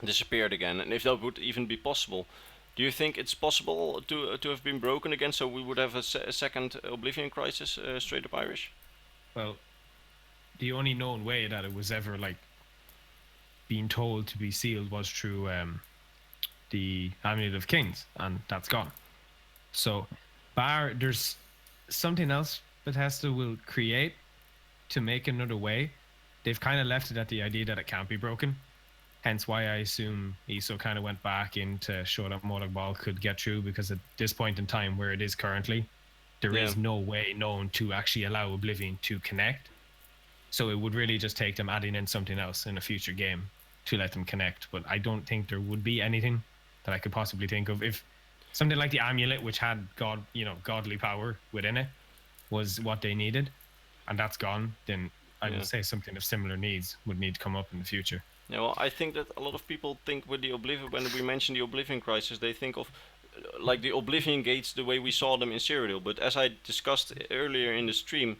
disappeared again, and if that would even be possible. Do you think it's possible to have been broken again, so we would have a second Oblivion crisis, straight up Irish? Well, the only known way that it was ever like being told to be sealed was through the Amulet of Kings, and that's gone. So, bar there's something else Bethesda will create to make another way. They've kind of left it at the idea that it can't be broken. Hence why I assume ESO kind of went back in to show that Molag Bal could get through, because at this point in time where it is currently, there Yeah, is no way known to actually allow Oblivion to connect. So it would really just take them adding in something else in a future game to let them connect. But I don't think there would be anything that I could possibly think of. If something like the amulet, which had godly power within it, was what they needed, and that's gone, then I yeah. would say something of similar needs would need to come up in the future. Yeah, well, I think that a lot of people think with the Oblivion, when we mention the Oblivion crisis, they think of like the Oblivion gates the way we saw them in Cyrodiil. But as I discussed earlier in the stream,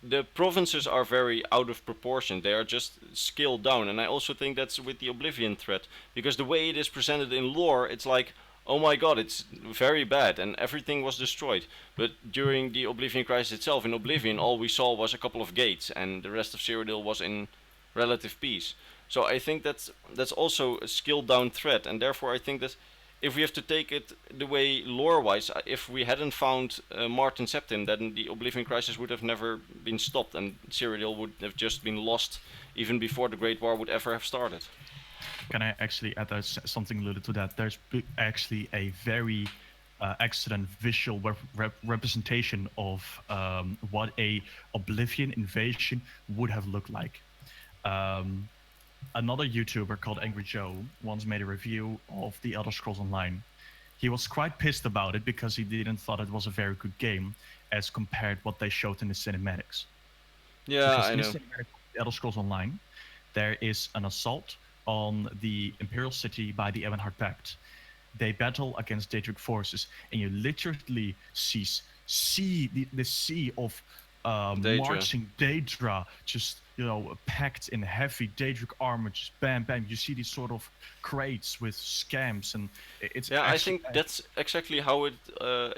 the provinces are very out of proportion. They are just scaled down, and I also think that's with the Oblivion threat, because the way it is presented in lore, it's like, oh my god, it's very bad, and everything was destroyed. But during the Oblivion crisis itself, in Oblivion, all we saw was a couple of gates, and the rest of Cyrodiil was in relative peace. So I think that's also a scaled down threat, and therefore I think that if we have to take it the way lore-wise, if we hadn't found Martin Septim, then the Oblivion Crisis would have never been stopped, and Cyrodiil would have just been lost even before the Great War would ever have started. Can I actually add something alluded to that? There's actually a very excellent visual representation of what a Oblivion invasion would have looked like. Um, Another YouTuber called Angry Joe once made a review of The Elder Scrolls Online. He was quite pissed about it because he didn't thought it was a very good game as compared what they showed in the cinematics. Yeah, Because I in the know. cinematic of The Elder Scrolls Online, there is an assault on the Imperial City by the Ebonheart Pact. They battle against Daedric forces, and you literally see the sea of Daedra. marching Daedra, just packed in heavy Daedric armor, just bam bam. You see these sort of crates with scams, and it's Yeah, I actually think that's exactly how it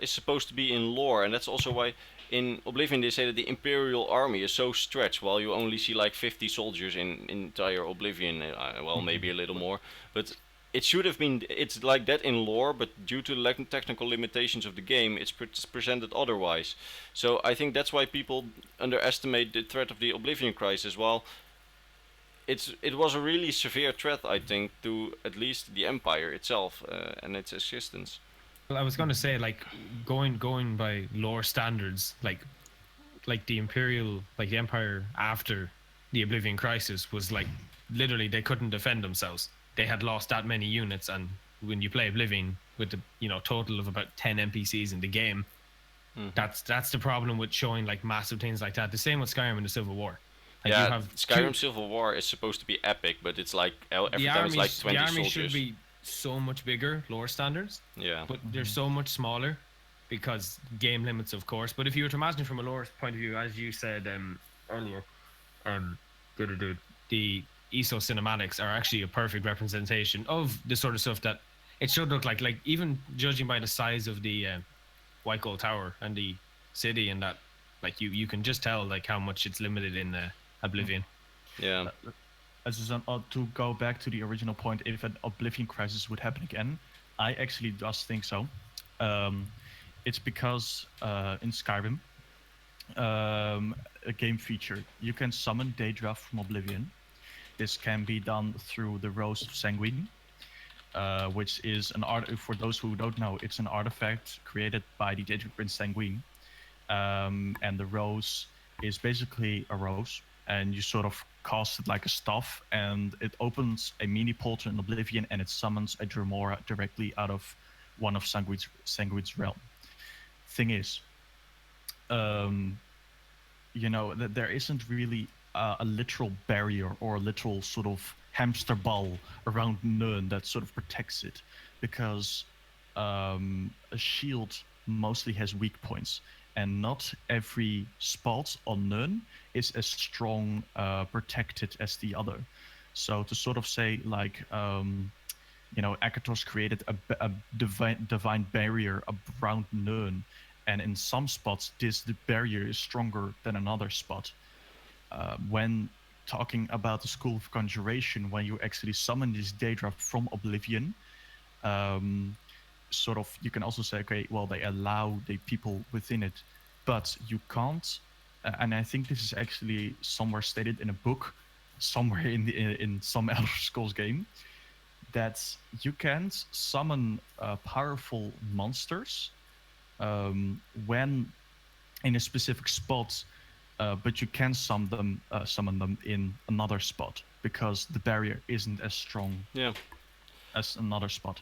is supposed to be in lore, and that's also why in Oblivion they say that the Imperial army is so stretched, while you only see like 50 soldiers in entire Oblivion. Well, maybe a little more, but it should have been. It's like that in lore, but due to the technical limitations of the game, it's presented otherwise. So I think that's why people underestimate the threat of the Oblivion crisis. While it was a really severe threat, I think, to at least the Empire itself and its existence. Well, I was gonna say like going by lore standards, like the Imperial, like the Empire after the Oblivion Crisis was like literally they couldn't defend themselves. They had lost that many units, and when you play Oblivion with the total of about 10 NPCs in the game, Hmm. that's the problem with showing like massive things like that. The same with Skyrim and the Civil War. Like you Yeah, have two Skyrim Civil War is supposed to be epic, but it's like the every time it's like the 20 army should soldiers. be so much bigger lore standards, Yeah. but they're Mhm. so much smaller because game limits, of course. But if you were to imagine from a lore point of view, as you said earlier, um, the ESO cinematics are actually a perfect representation of the sort of stuff that it should look like. Like even judging by the size of the White Gold Tower and the city, and that, like you can just tell like how much it's limited in Mhm. Oblivion. Yeah. As is to go back to the original point, if an Oblivion crisis would happen again, I actually just think so. Um, it's because in Skyrim, a game feature, you can summon Daedra from Oblivion. This can be done through the Rose of Sanguine, which is an art. For those who don't know, it's an artifact created by the Daedric Prince Sanguine, and the rose is basically a rose, and you sort of cast it like a staff, and it opens a mini portal in Oblivion, and it summons a Dremora directly out of one of Sanguine's realm. Thing is, um, there isn't really a literal barrier or a literal sort of hamster ball around Nirn that sort of protects it, because a shield mostly has weak points, and not every spot on Nirn is as strong protected as the other. So to sort of say like Akatos created a divine barrier around Nirn, and in some spots, the barrier is stronger than another spot. When talking about the School of Conjuration, when you actually summon this Daedra from Oblivion, um, sort of you can also say, okay, well, they allow the people within it, but you can't. And I think this is actually somewhere stated in a book, somewhere in some Elder Scrolls game, that you can't summon powerful monsters when in a specific spot, but you can summon them in another spot because the barrier isn't as strong Yeah. as another spot.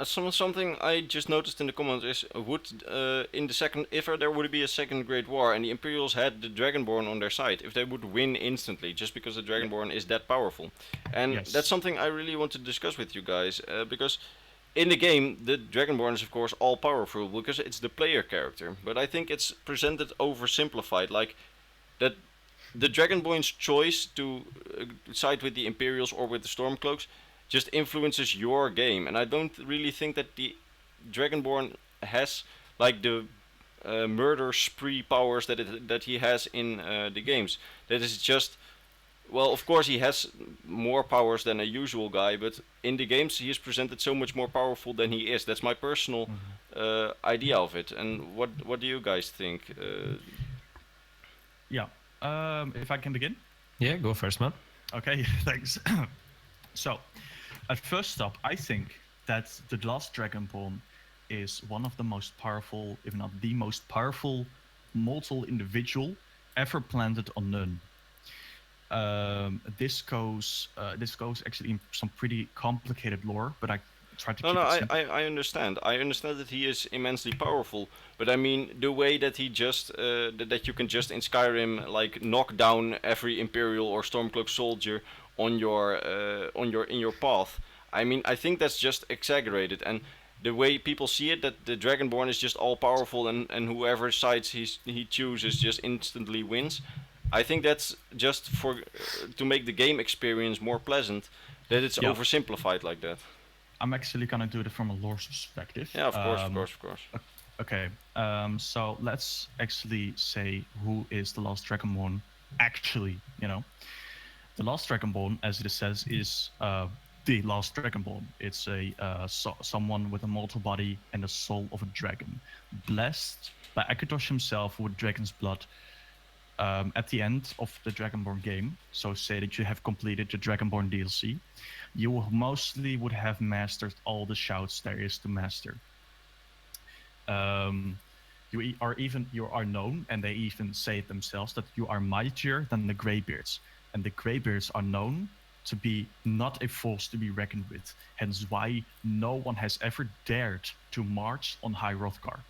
Something I just noticed in the comments is would in the second if there would be a second Great War and the Imperials had the Dragonborn on their side, if they would win instantly just because the Yeah. Dragonborn is that powerful, and that's Yes. something I really want to discuss with you guys because in the game the Dragonborn is of course all powerful because it's the player character, but I think it's presented oversimplified, like that the Dragonborn's choice to side with the Imperials or with the Stormcloaks just influences your game, and I don't really think that the Dragonborn has like the murder spree powers that he has in the games. That is just, well, of course he has more powers than a usual guy, but in the games he is presented so much more powerful than he is. That's my personal Mhm. idea of it. And what do you guys think? Yeah. If I can begin. Yeah, go first, man. Okay. Thanks. So, at first stop, I think that the Last Dragonborn is one of the most powerful, if not the most powerful, mortal individual ever planted on Nirn. This goes actually in some pretty complicated lore, but I try to No, no, keep it I, simple. I, I understand. I understand that he is immensely powerful, but I mean the way that he just that you can just in Skyrim like knock down every Imperial or Stormcloak soldier on your in your path. I mean, I think that's just exaggerated, and the way people see it, that the Dragonborn is just all powerful and whoever sides he chooses just instantly wins. I think that's just for to make the game experience more pleasant. That it's Yeah, oversimplified like that. I'm actually gonna do it from a lore perspective. Yeah, of course, of course, of course. Okay, so let's actually say who is the Last Dragonborn actually. The Last Dragonborn, as it says, is the Last Dragonborn. It's someone with a mortal body and the soul of a dragon, blessed by Akatosh himself with dragon's blood. At the end of the Dragonborn game, so say that you have completed the Dragonborn DLC, you mostly would have mastered all the shouts there is to master. Um, you are known, and they even say it themselves that you are mightier than the Greybeards, and the Greybeards are known to be not a force to be reckoned with. Hence, why no one has ever dared to march on High Hrothgar.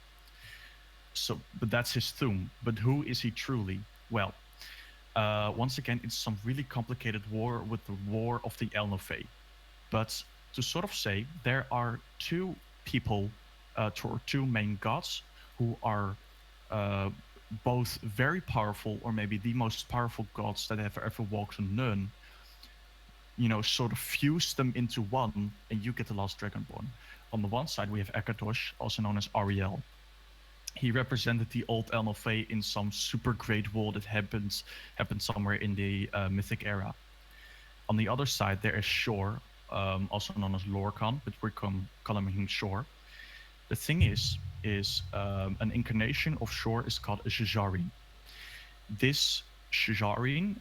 So, but that's his tomb. But who is he truly? Well, once again, it's some really complicated war with the War of the Elnofey. But to sort of say, there are two people, or two main gods who are uh, both very powerful, or maybe the most powerful gods that have ever walked on Nirn. Sort of fuse them into one, and you get the last Dragonborn. On the one side, we have Akatosh, also known as Ariel. He represented the old Elnofey in some super great war that happened somewhere in the Mythic era. On the other side, there is Shor, also known as Lorcan, but we're calling him Shor. The thing is an incarnation of Shor is called a Shajarine. This Shajarine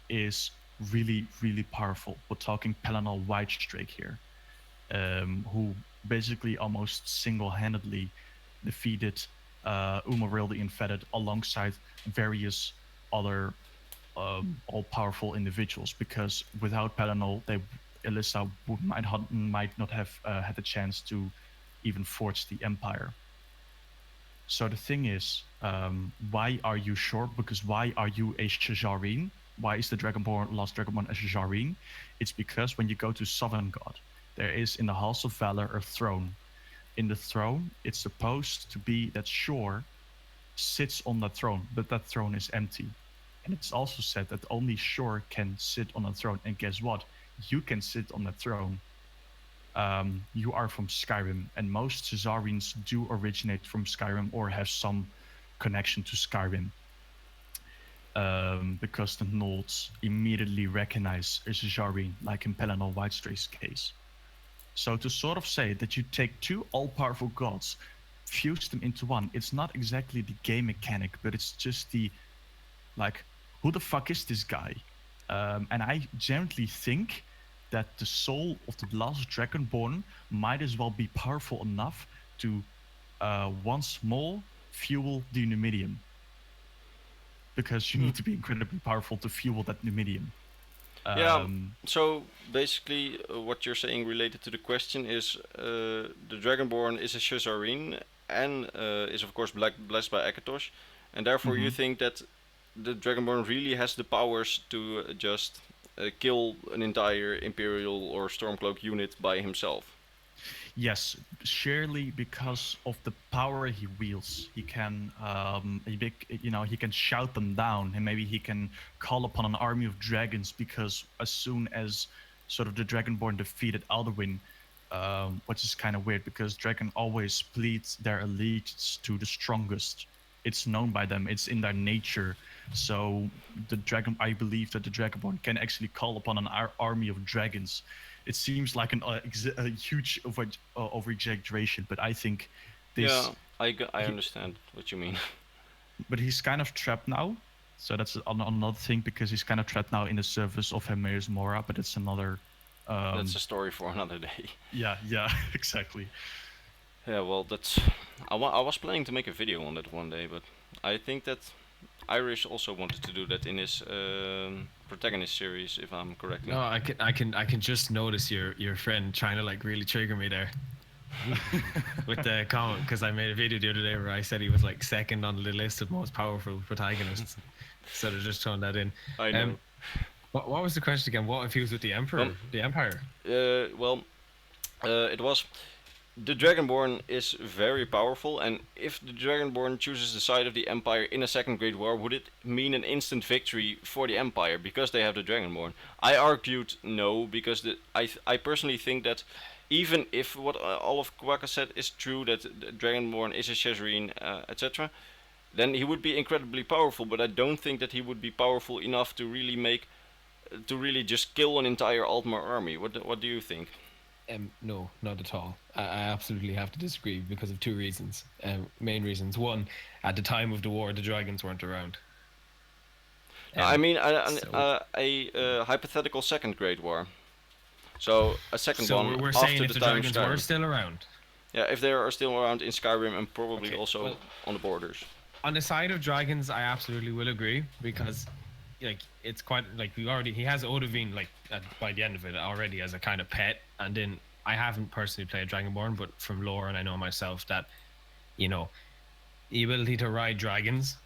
is really, really powerful. We're talking Pelanal Whitestrake here, who basically almost single-handedly defeated Umaril the Infeted alongside various other all-powerful individuals. Because without Pelanol, Elissa might not have had the chance to even forge the empire. So the thing is, why are you short? Because why are you a Shajarine? Why is the last Dragonborn a Shajarine? It's because when you go to Sovngarde, there is in the Halls of Valor a throne. In the throne, it's supposed to be that Shor sits on that throne, but that throne is empty. And it's also said that only Shor can sit on a throne. And guess what? You can sit on that throne. You are from Skyrim, and most Caesarines do originate from Skyrim or have some connection to Skyrim. Because the Nolds immediately recognize a Caesarine, like in Pelanor Whitestrake's case. So to sort of say that you take two all-powerful gods, fuse them into one, it's not exactly the game mechanic, but it's just like, who the fuck is this guy? And I genuinely think that the soul of the last Dragonborn might as well be powerful enough to once more fuel the Numidium. Because you need to be incredibly powerful to fuel that Numidium. Yeah, so basically, what you're saying related to the question is the Dragonborn is a Shazarine and is, of course, blessed by Akatosh, and therefore you think that the Dragonborn really has the powers to just kill an entire Imperial or Stormcloak unit by himself. Yes, surely because of the power he wields, he can, he can shout them down, and maybe he can call upon an army of dragons. Because as soon as sort of the Dragonborn defeated Alduin, which is kind of weird, because Dragon always pleads their allegiance to the strongest. It's known by them. It's in their nature. So I believe that the Dragonborn can actually call upon an army of dragons. It seems like a huge over exaggeration, but I think this. Yeah, I understand what you mean. But he's kind of trapped now, so that's another thing, because he's kind of trapped now in the service of Hermaeus Mora. But it's another. That's a story for another day. Yeah, exactly. Yeah, well, that's. I was planning to make a video on that one day, but I think that Irish also wanted to do that in his protagonist series, if I'm correct. No, I can just notice your friend trying to like really trigger me there with the comment, because I made a video the other day where I said he was like second on the list of most powerful protagonists. So they're just throwing that in. I know. What was the question again? What if he was with the Emperor, the Empire? Well, it was. The Dragonborn is very powerful, and if the Dragonborn chooses the side of the Empire in a second Great War, would it mean an instant victory for the Empire because they have the Dragonborn? I argued no, because I personally think that even if what Olaf Kwaka said is true, that the Dragonborn is a Shazarine, etc., then he would be incredibly powerful, but I don't think that he would be powerful enough to really just kill an entire Altmar army. What do you think? No, not at all. I absolutely have to disagree because of two reasons. Main reasons. One, at the time of the war, the dragons weren't around. I mean, a hypothetical second Great War. So a second one we're after saying if the the time of dragons were Skyrim. still around. Yeah, if they are still around in Skyrim and probably Okay, also well, on the borders. on the side of dragons, I absolutely will agree because, like, it's quite like he has Odovine like by the end of it already as a kind of pet, and then I haven't personally played Dragonborn, but from lore and I know myself that you know the ability to ride dragons.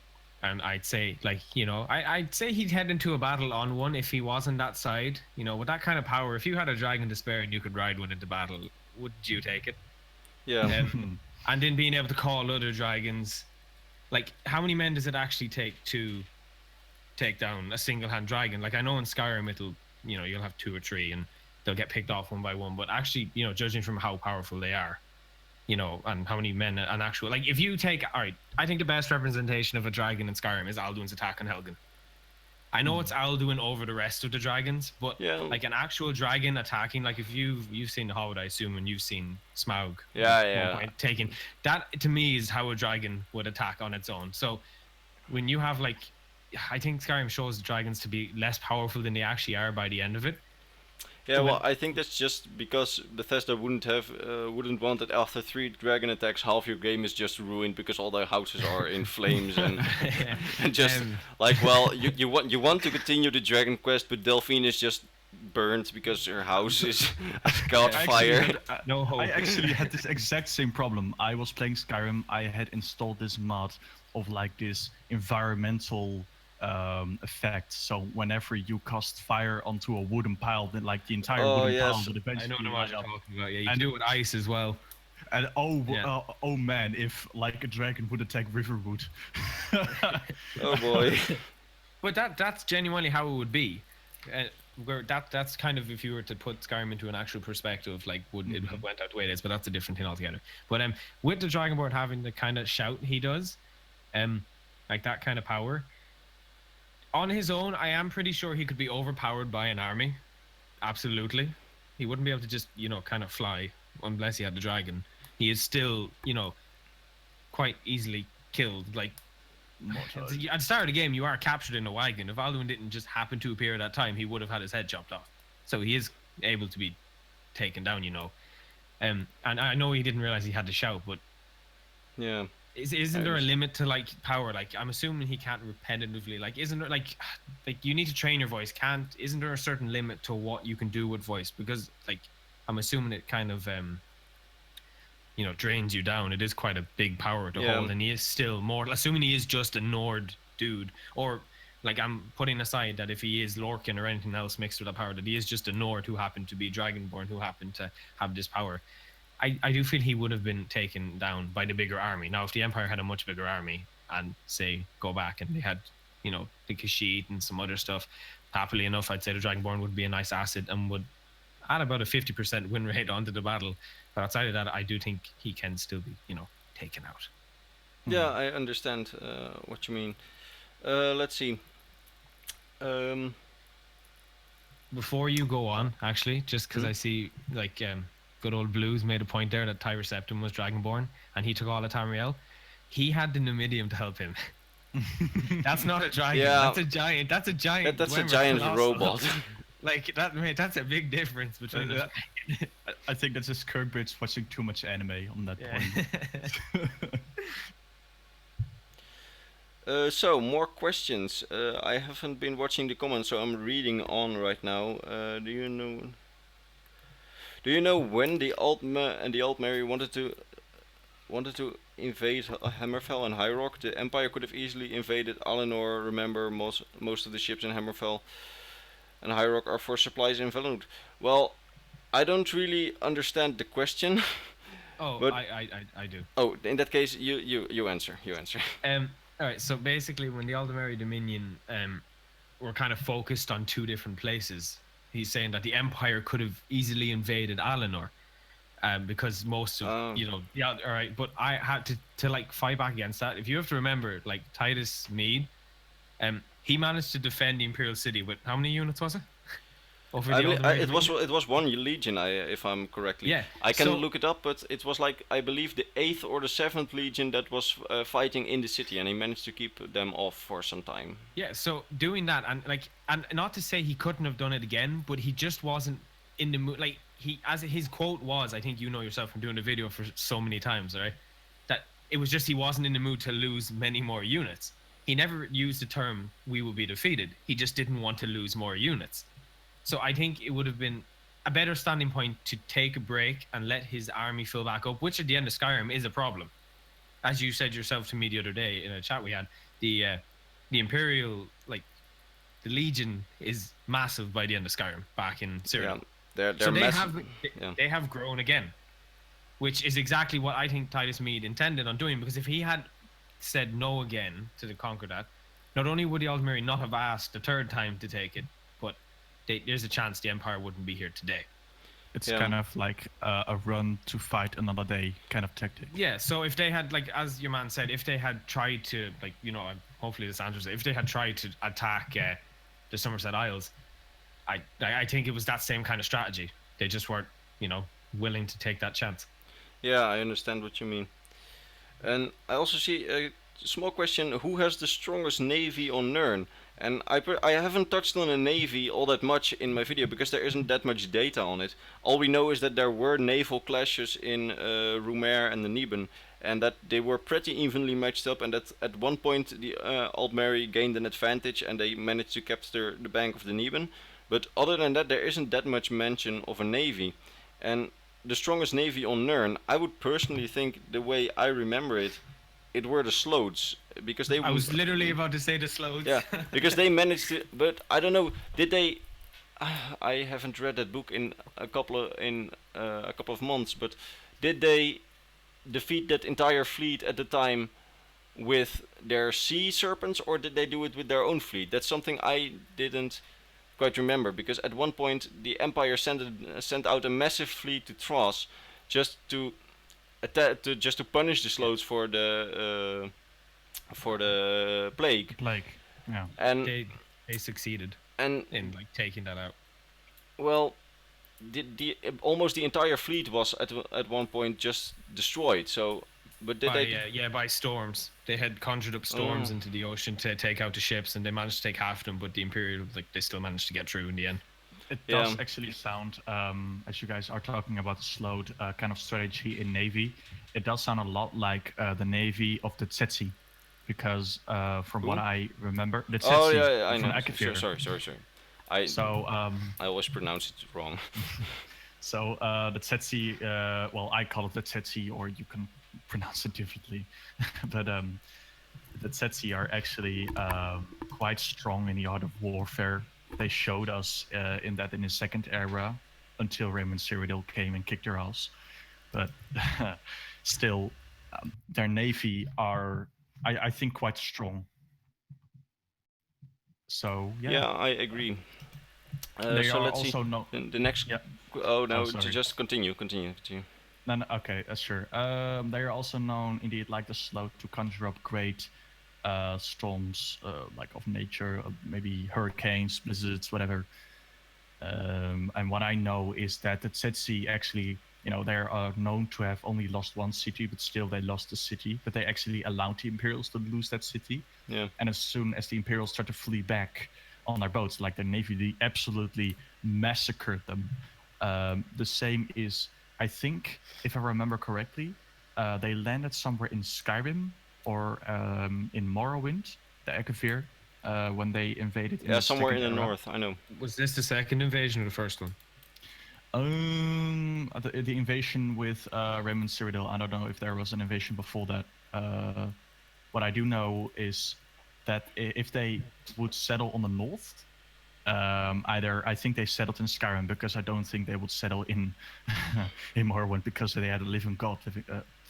And I'd say, like, I'd say he'd head into a battle on one if he was on that side. With that kind of power, if you had a dragon to spare and you could ride one into battle, wouldn't you take it? Yeah. And then being able to call other dragons, like, how many men does it actually take to take down a single hand dragon? Like, I know in Skyrim you'll have two or three and they'll get picked off one by one, but actually, judging from how powerful they are, and how many men an actual like if you take all right, I think the best representation of a dragon in Skyrim is Alduin's attack on Helgen. I know it's Alduin over the rest of the dragons, but Yeah. like an actual dragon attacking, like if you've seen the Hobbit, I assume, and you've seen Smaug, Yeah. taking that to me is how a dragon would attack on its own. So when you have like, I think Skyrim shows the dragons to be less powerful than they actually are by the end of it. Yeah, So well, I think that's just because Bethesda wouldn't want that after 3 dragon attacks, half your game is just ruined because all their houses are in flames and just like, well, you want to continue the dragon quest, but Delphine is just burnt because her house is caught fire. No hope. I actually had this exact same problem. I was playing Skyrim. I had installed this mod of like this environmental effect. So whenever you cast fire onto a wooden pile, then like the entire Oh, wooden yes. pile would I know eventually what light you're up. talking about. Yeah, you And- can do it with ice as well. And Yeah. oh man, if like a dragon would attack Riverwood. Oh boy. But that's genuinely how it would be. Where that's kind of, if you were to put Skyrim into an actual perspective, like would it have went out the way it is, but that's a different thing altogether. But with the Dragonborn having the kind of shout he does, like that kind of power, on his own, I am pretty sure he could be overpowered by an army. Absolutely. He wouldn't be able to just, kind of fly unless he had the dragon. He is still, quite easily killed. Like, at the start of the game, you are captured in a wagon. If Alduin didn't just happen to appear at that time, he would have had his head chopped off. So he is able to be taken down, And I know he didn't realize he had to shout, but Yeah. isn't there a limit to like power? Like, I'm assuming he can't repetitively. Like, isn't there like you need to train your voice? Isn't there a certain limit to what you can do with voice? Because like, I'm assuming it kind of drains you down. It is quite a big power to hold, and he is still more. Assuming he is just a Nord dude, or like, I'm putting aside that if he is Lorcan or anything else mixed with that power, that he is just a Nord who happened to be Dragonborn, who happened to have this power. I do feel he would have been taken down by the bigger army. Now, if the Empire had a much bigger army and say go back and they had, the Kashyyyk and some other stuff, happily enough, I'd say the Dragonborn would be a nice asset and would add about a 50% win rate onto the battle. But outside of that, I do think he can still be, taken out. Yeah, I understand what you mean. Let's see. Before you go on, actually, just because I see like good old Blues made a point there that Tyrus Septim was Dragonborn and he took all of Tamriel. He had the Numidium to help him. That's not a dragon. Yeah. That's a giant. That's a giant. That's a Dwemer giant Colossal. robot. Like that, mate. That's a big difference between. I think that's just Kirkbridge watching too much anime on that point. So more questions. I haven't been watching the comments, so I'm reading on right now. Do you know when the Altmeri wanted to invade Hammerfell and High Rock? The Empire could have easily invaded Alinor. Remember, most of the ships in Hammerfell and High Rock are for supplies in Valund. Well, I don't really understand the question. Oh, but I do. Oh, in that case, you answer. All right. So basically, when the Aldemari Dominion were kind of focused on two different places, he's saying that the Empire could have easily invaded Alinor, because most of yeah. All right, but I had to like fight back against that. If you have to remember, like Titus Mead, he managed to defend the Imperial City with how many units was it? Over the Aldemari Dominion? It was one legion, if I'm correctly. Yeah. I can look it up, but it was like, I believe, the 8th or the 7th legion that was fighting in the city, and he managed to keep them off for some time. Yeah. So doing that, and not to say he couldn't have done it again, but he just wasn't in the mood. Like, as his quote was, I think you know yourself from doing the video for so many times, right? That it was just he wasn't in the mood to lose many more units. He never used the term "we will be defeated." He just didn't want to lose more units. So I think it would have been a better standing point to take a break and let his army fill back up, which at the end of Skyrim is a problem. As you said yourself to me the other day in a chat we had, the Imperial, like the Legion, is massive by the end of Skyrim back in Syria. Yeah, they're So massive. Yeah. they have grown again, which is exactly what I think Titus Mead intended on doing. Because if he had said no again to the Concordat, not only would the Altmeri not have asked a third time to take it, but there's a chance the Empire wouldn't be here today. It's Yeah. kind of like a run to fight another day kind of tactic. Yeah, so if they had, like, as your man said, if they had tried to, like, hopefully this answers it, if they had tried to attack the Somerset Isles, I think it was that same kind of strategy. They just weren't, willing to take that chance. Yeah, I understand what you mean. And I also see a small question: who has the strongest navy on Nern? And I haven't touched on a navy all that much in my video because there isn't that much data on it. All we know is that there were naval clashes in Rumer and the Neben, and that they were pretty evenly matched up, and that at one point the Altmeri gained an advantage and they managed to capture the bank of the Neben. But other than that, there isn't that much mention of a navy. And the strongest navy on Nern, I would personally think, the way I remember it, it were the Slodes, because they. I was literally about to say the Slodes. Yeah, because they managed to, but I don't know. Did they? I haven't read that book in a couple of months, but did they defeat that entire fleet at the time with their sea serpents, or did they do it with their own fleet? That's something I didn't quite remember, because at one point the Empire sent out a massive fleet to Thras just to punish the Slodes for the plague. Plague, yeah. And they succeeded and in, like, taking that out. well, the almost the entire fleet was at one point just destroyed. So, but did they? By storms. They had conjured up storms into the ocean to take out the ships, and they managed to take half of them. But the Imperial, they still managed to get through in the end. It does actually sound, as you guys are talking about the slowed kind of strategy in Navy, it does sound a lot like the Navy of the Tsetsi, because from what I remember, the Tsetsi. Oh yeah, I know. Sorry. I always pronounce it wrong. So the Tsetsi, well, I call it the Tsetsi, or you can pronounce it differently, but the Tsetsi are actually quite strong in the art of warfare. They showed us in the second era, until Raymond Cyrodiil came and kicked their ass. But still, their navy are, I think, quite strong. So yeah. Yeah, I agree. They so are let's also see. The next. Yeah. Oh no! Sorry. Just continue. No, okay, sure. They are also known, indeed, like the Slow, to conjure up great storms, like of nature, maybe hurricanes, blizzards, whatever. And what I know is that the Tsetsi actually, they are known to have only lost one city, but still they lost the city. But they actually allowed the Imperials to lose that city. Yeah. And as soon as the Imperials start to flee back on their boats, like their navy, they absolutely massacred them. The same is, I think, if I remember correctly, they landed somewhere in Skyrim or in Morrowind, the Ekavir, when they invaded. Yeah, somewhere in the north. I know. Was this the second invasion or the first one? The invasion with Raymond Cyrodiil. I don't know if there was an invasion before that. What I do know is that if they would settle on the north, either I think they settled in Skyrim, because I don't think they would settle in Morrowind, because they had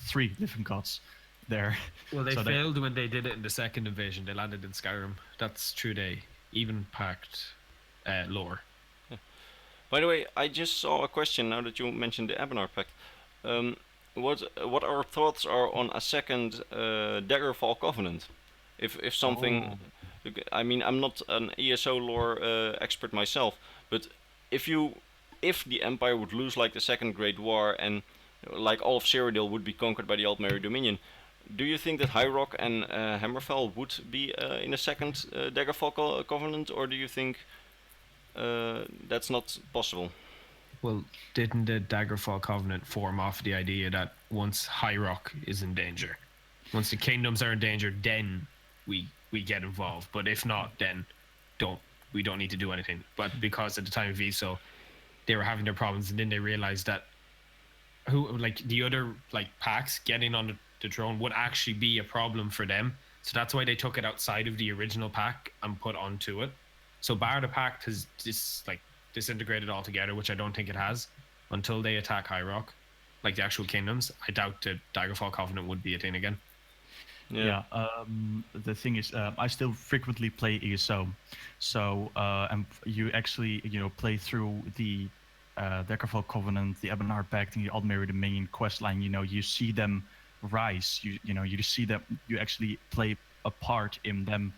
three living gods there. Well, they failed when they did it in the second invasion. They landed in Skyrim. That's true. They even packed lore. Yeah. By the way, I just saw a question now that you mentioned the Abenar Pact. What our thoughts are on a second Daggerfall Covenant? If something. I mean, I'm not an ESO lore expert myself, but if the Empire would lose, like, the Second Great War, and like all of Cyrodiil would be conquered by the Altmeri Dominion, do you think that High Rock and Hammerfell would be in a second Daggerfall Covenant, or do you think that's not possible? Well, didn't the Daggerfall Covenant form off the idea that once High Rock is in danger, once the kingdoms are in danger, then we get involved. But if not, then don't we don't need to do anything. But because at the time of ESO, they were having their problems, and then they realized that who like the other like packs getting on the throne would actually be a problem for them. So that's why they took it outside of the original pack and put onto it. So bar the pact has disintegrated altogether, which I don't think it has, until they attack High Rock, like the actual kingdoms. I doubt the Daggerfall Covenant would be a thing again. Yeah. The thing is, I still frequently play ESO, so and you actually play through the Daggerfall Covenant, the Ebonheart Pact, and the Aldmeri Dominion quest line. You see them rise. You see that you actually play a part in them,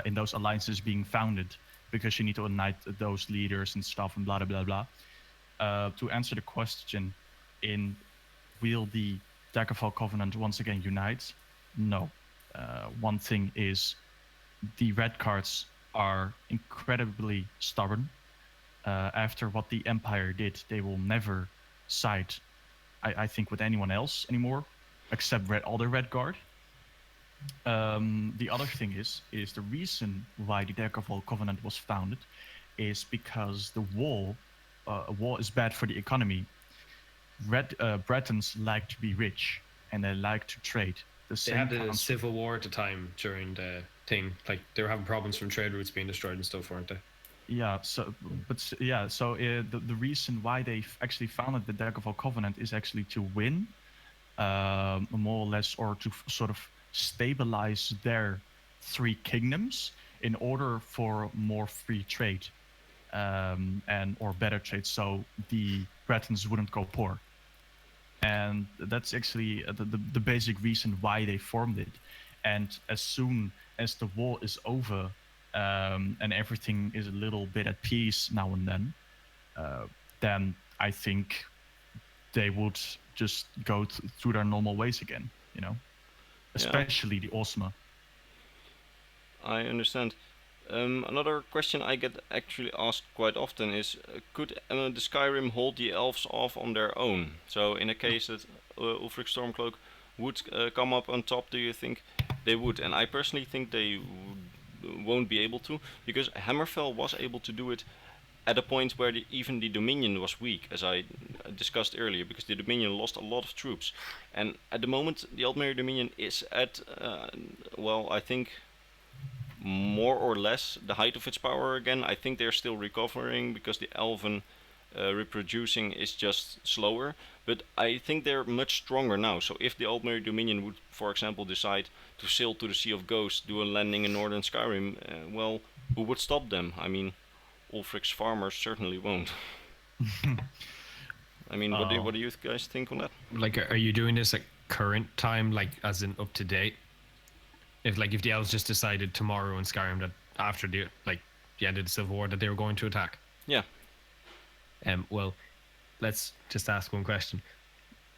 in those alliances being founded, because you need to unite those leaders and stuff and blah blah blah blah. To answer the question, will the Daggerfall Covenant once again unite? No. One thing is, the red cards are incredibly stubborn. After what the Empire did, they will never side, I think, with anyone else anymore, except all the red guard. The other thing is the reason why the Daggerfall Covenant was founded is because the wall is bad for the economy. Bretons like to be rich and they like to trade. They had the civil war at the time during the thing. Like they were having problems from trade routes being destroyed and stuff, weren't they? Yeah. So the reason why they actually founded the Daggerfall Covenant is actually to win, more or less, or to sort of stabilize their three kingdoms in order for more free trade, and or better trade, so the Bretons wouldn't go poor. And that's actually the basic reason why they formed it. And as soon as the war is over, and everything is a little bit at peace now and then I think they would just go through their normal ways again, especially the Osma. I understand. Another question I get actually asked quite often is, could the Skyrim hold the elves off on their own? So in a case that Ulfric Stormcloak would come up on top, do you think they would? And I personally think they won't be able to, because Hammerfell was able to do it at a point where even the Dominion was weak, as I discussed earlier, because the Dominion lost a lot of troops. And at the moment, the Aldmeri Dominion is at, I think more or less the height of its power again. I think they're still recovering because the Elven reproducing is just slower, but I think they're much stronger now. So if the Aldmeri Dominion would, for example, decide to sail to the Sea of Ghosts, do a landing in northern Skyrim, who would stop them? I mean, Ulfric's farmers certainly won't. I mean, what do you guys think on that? Like, are you doing this at current time, like as in up to date? If the elves just decided tomorrow in Skyrim that after the end of the Civil War that they were going to attack. Yeah. Well, let's just ask one question.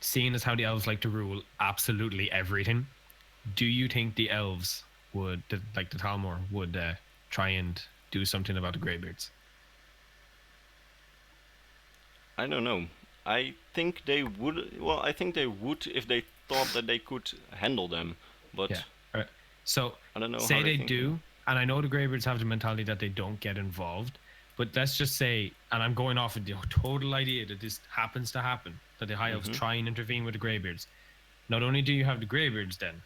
Seeing as how the elves like to rule absolutely everything, do you think the elves would, like the Talmor, would try and do something about the Greybeards? I don't know. I think they would. Well, I think they would if they thought that they could handle them. But yeah. So I don't know. Say they do, and I know the Greybeards have the mentality that they don't get involved. But let's just say, and I'm going off of the total idea that this happens to happen, that the High Elves try and intervene with the Greybeards. Not only do you have the Greybeards then,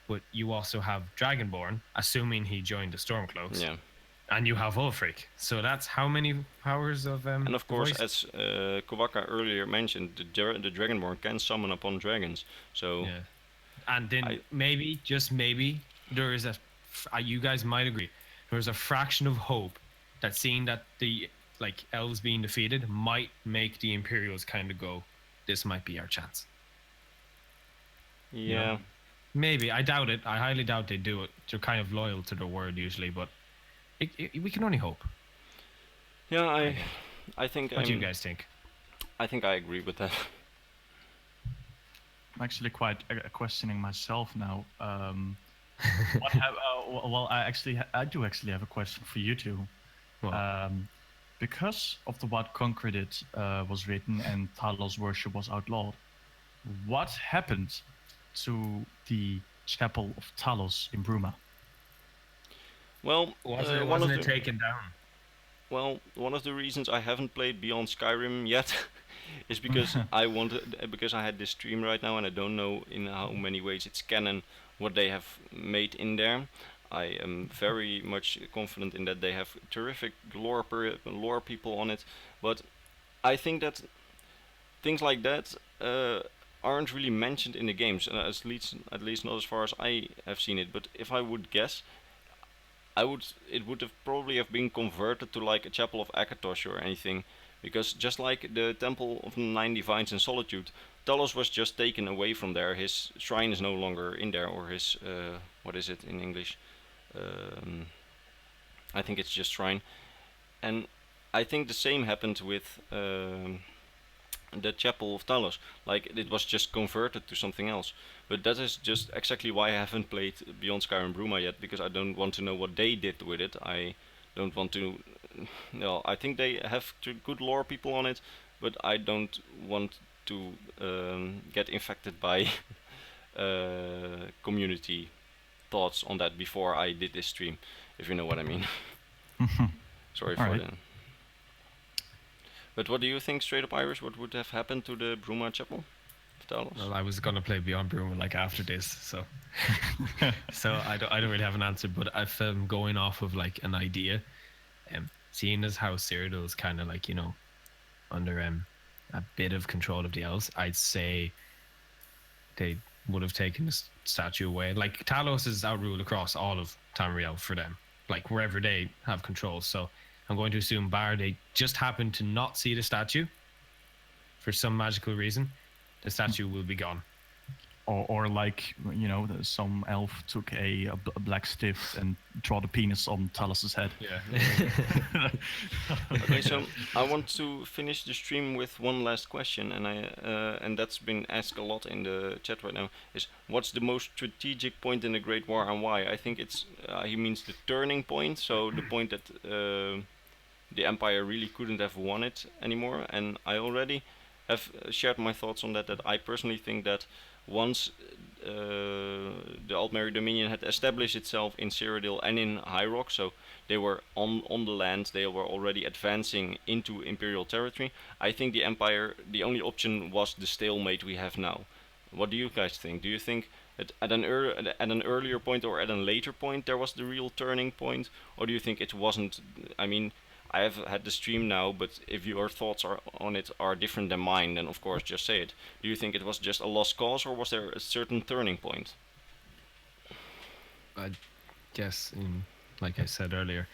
but you also have Dragonborn, assuming he joined the Stormcloaks. Yeah. And you have Ulfric. So that's how many powers of and of course, as Kovaka earlier mentioned, the Dragonborn can summon upon dragons. So. Yeah. And then maybe, just maybe, there is you guys might agree, there's a fraction of hope that seeing that the elves being defeated might make the Imperials kind of go, this might be our chance. Yeah. Maybe. I doubt it. I highly doubt they do it. They're kind of loyal to their word usually, but we can only hope. Yeah, I think. What do you guys think? I think I agree with that. I'm actually quite questioning myself now. I do actually have a question for you two. because of the what Conquer did was written and Talos worship was outlawed, what happened to the Chapel of Talos in Bruma? Well, Wasn't it? one Wasn't of it the taken down? one of the reasons I haven't played Beyond Skyrim yet is because because I had this stream right now and I don't know in how many ways it's canon what they have made in there. I am very much confident in that they have terrific lore people on it, but I think that things like that aren't really mentioned in the games, at least not as far as I have seen it. But if I would guess, it would have probably have been converted to like a chapel of Akatosh or anything, because just like the Temple of the Nine Divines in Solitude, Talos was just taken away from there. His shrine is no longer in there, or his what is it in English? Um, I think it's just shrine, and I think the same happened with the Chapel of Talos. Like it was just converted to something else. But that is just exactly why I haven't played Beyond Skyrim Bruma yet, because I don't want to know what they did with it. I don't want to. Well, I think they have good lore people on it, but I don't want to get infected by community thoughts on that before I did this stream, if you know what I mean. Sorry All for right. that. But what do you think, straight up Irish? What would have happened to the Bruma Chapel of Talos? Well, I was gonna play Beyond Bruma like after this, so I don't really have an answer. But if I'm going off of like an idea, seeing as how Cyrodiil is kind of like under a bit of control of the elves, I'd say they would have taken the statue away. Like Talos is outruled across all of Tamriel for them, like wherever they have control. So I'm going to assume bar they just happen to not see the statue for some magical reason, the statue will be gone. Or like some elf took a black stift and draw the penis on Talos's head. Yeah. Okay, so I want to finish the stream with one last question, and that's been asked a lot in the chat right now. Is what's the most strategic point in the Great War and why? I think it's he means the turning point, so the point that the Empire really couldn't have won it anymore. And I already have shared my thoughts on that. That I personally think that once the Altmeri Dominion had established itself in Cyrodiil and in High Rock, so they were on the land, they were already advancing into Imperial territory. I think the Empire, the only option was the stalemate we have now. What do you guys think? Do you think at an earlier point or at a later point there was the real turning point, or do you think it wasn't? I mean, I have had the stream now, but if your thoughts on it are different than mine, then of course just say it. Do you think it was just a lost cause, or was there a certain turning point? I guess, like I said earlier,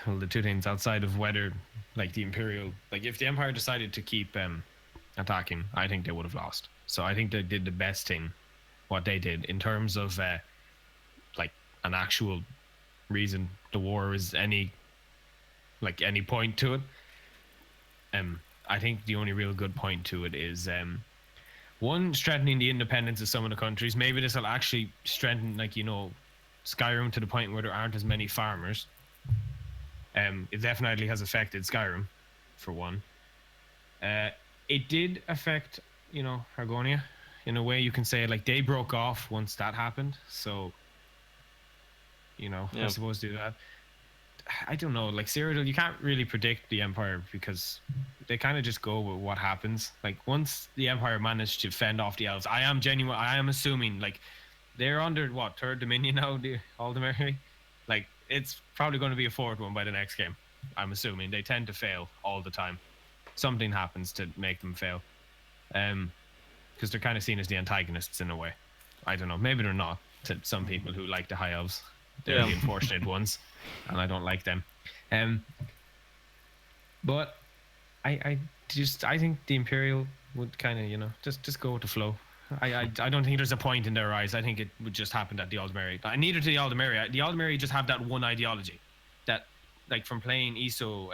well, the two things outside of whether, like the Imperial, like if the Empire decided to keep attacking, I think they would have lost. So I think they did the best thing, what they did in terms of like an actual reason the war is any point to it. I think the only real good point to it is one, strengthening the independence of some of the countries. Maybe this will actually strengthen, like Skyrim to the point where there aren't as many farmers. It definitely has affected Skyrim, for one. It did affect, Argonia, in a way you can say, like they broke off once that happened. So, I suppose do that. I don't know, like Cyrodiil, you can't really predict the Empire because they kind of just go with what happens. Like once the Empire managed to fend off the elves, I am assuming like they're under what, third Dominion now, the Aldemary? Like it's probably going to be a fourth one by the next game. I'm assuming they tend to fail all the time. Something happens to make them fail, because they're kind of seen as the antagonists in a way. I don't know, maybe they're not to some people who like the High Elves. They're the unfortunate ones, and I don't like them. But I think the Imperial would kind of just go with the flow. I don't think there's a point in their eyes. I think it would just happen at the Aldmeri. Neither to the Aldmeri. The Aldmeri just have that one ideology, that like from playing ESO,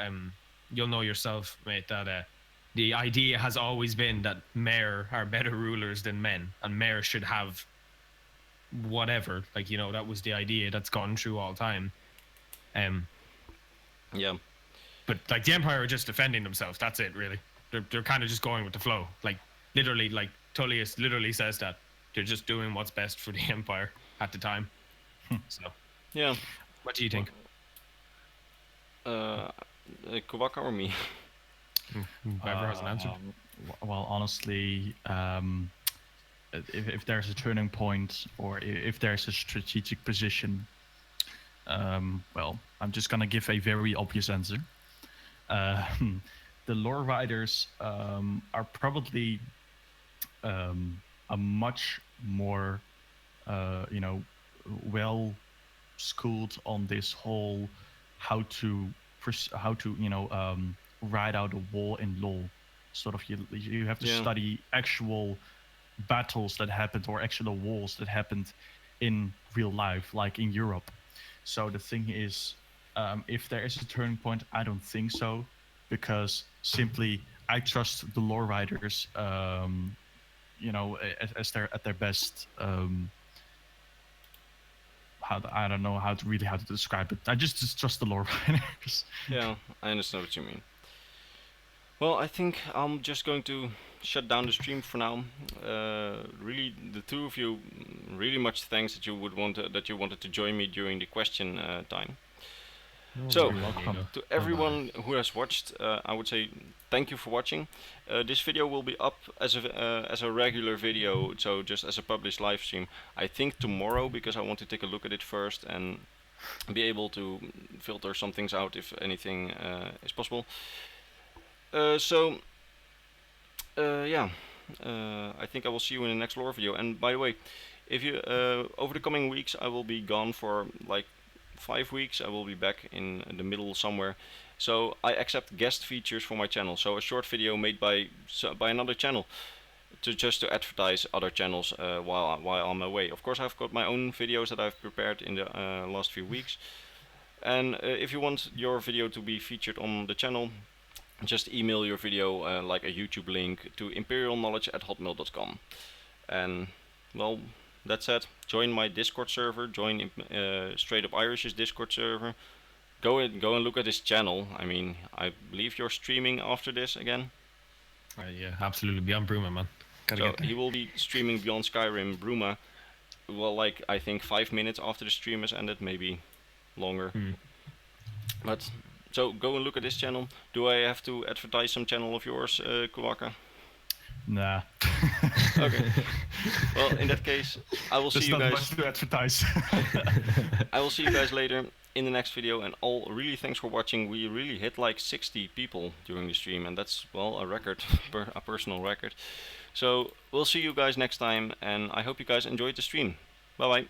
you'll know yourself, mate, that the idea has always been that Mayor are better rulers than men, and Mayor should have whatever, like that was the idea that's gone through all time. Yeah, But like the Empire are just defending themselves. That's it, really. They're kind of just going with the flow. Like literally, like Tullius literally says that they're just doing what's best for the Empire at the time. So, Yeah. what do you think? Kubaka or me? Whoever hasn't answered. Well, honestly, if there's a turning point or if there's a strategic position, well, I'm just gonna give a very obvious answer. The lore riders are probably a much more, well schooled on this whole how to ride out a wall in LoL. Sort of you have to Yeah. study actual battles that happened or actual wars that happened in real life, like in Europe. So the thing is, if there is a turning point, I don't think so, because simply I trust the lore writers, as they're at their best. I don't know how to describe it. I just trust the lore writers. Yeah, I understand what you mean. Well, I think I'm just going to shut down the stream for now. Really, the two of you, really much thanks that you wanted to join me during the question time. So, You're welcome. to everyone who has watched, I would say thank you for watching. This video will be up as a regular video, so just as a published live stream. I think tomorrow, because I want to take a look at it first and be able to filter some things out if anything is possible. Yeah, I think I will see you in the next lore video. And by the way, if you over the coming weeks, I will be gone for like 5 weeks. I will be back in the middle somewhere. So I accept guest features for my channel. So a short video made by another channel to advertise other channels while I'm away. Of course, I've got my own videos that I've prepared in the last few weeks. And if you want your video to be featured on the channel, just email your video like a YouTube link to imperialknowledge@hotmail.com. And well, that's it. Join my Discord server. Join Straight Up Irish's Discord server. Go and look at his channel. I mean, I believe you're streaming after this again. Yeah, absolutely. Beyond Bruma, man. Gotta So get there. he will be streaming Beyond Skyrim Bruma. Well, like I think 5 minutes after the stream has ended, maybe longer. But so go and look at this channel. Do I have to advertise some channel of yours, Kuwaka? Nah. Okay. Well, in that case, I will see There's you not guys. much to advertise. I will see you guys later in the next video. And all really thanks for watching. We really hit like 60 people during the stream, and that's well a record, a personal record. So we'll see you guys next time, and I hope you guys enjoyed the stream. Bye bye.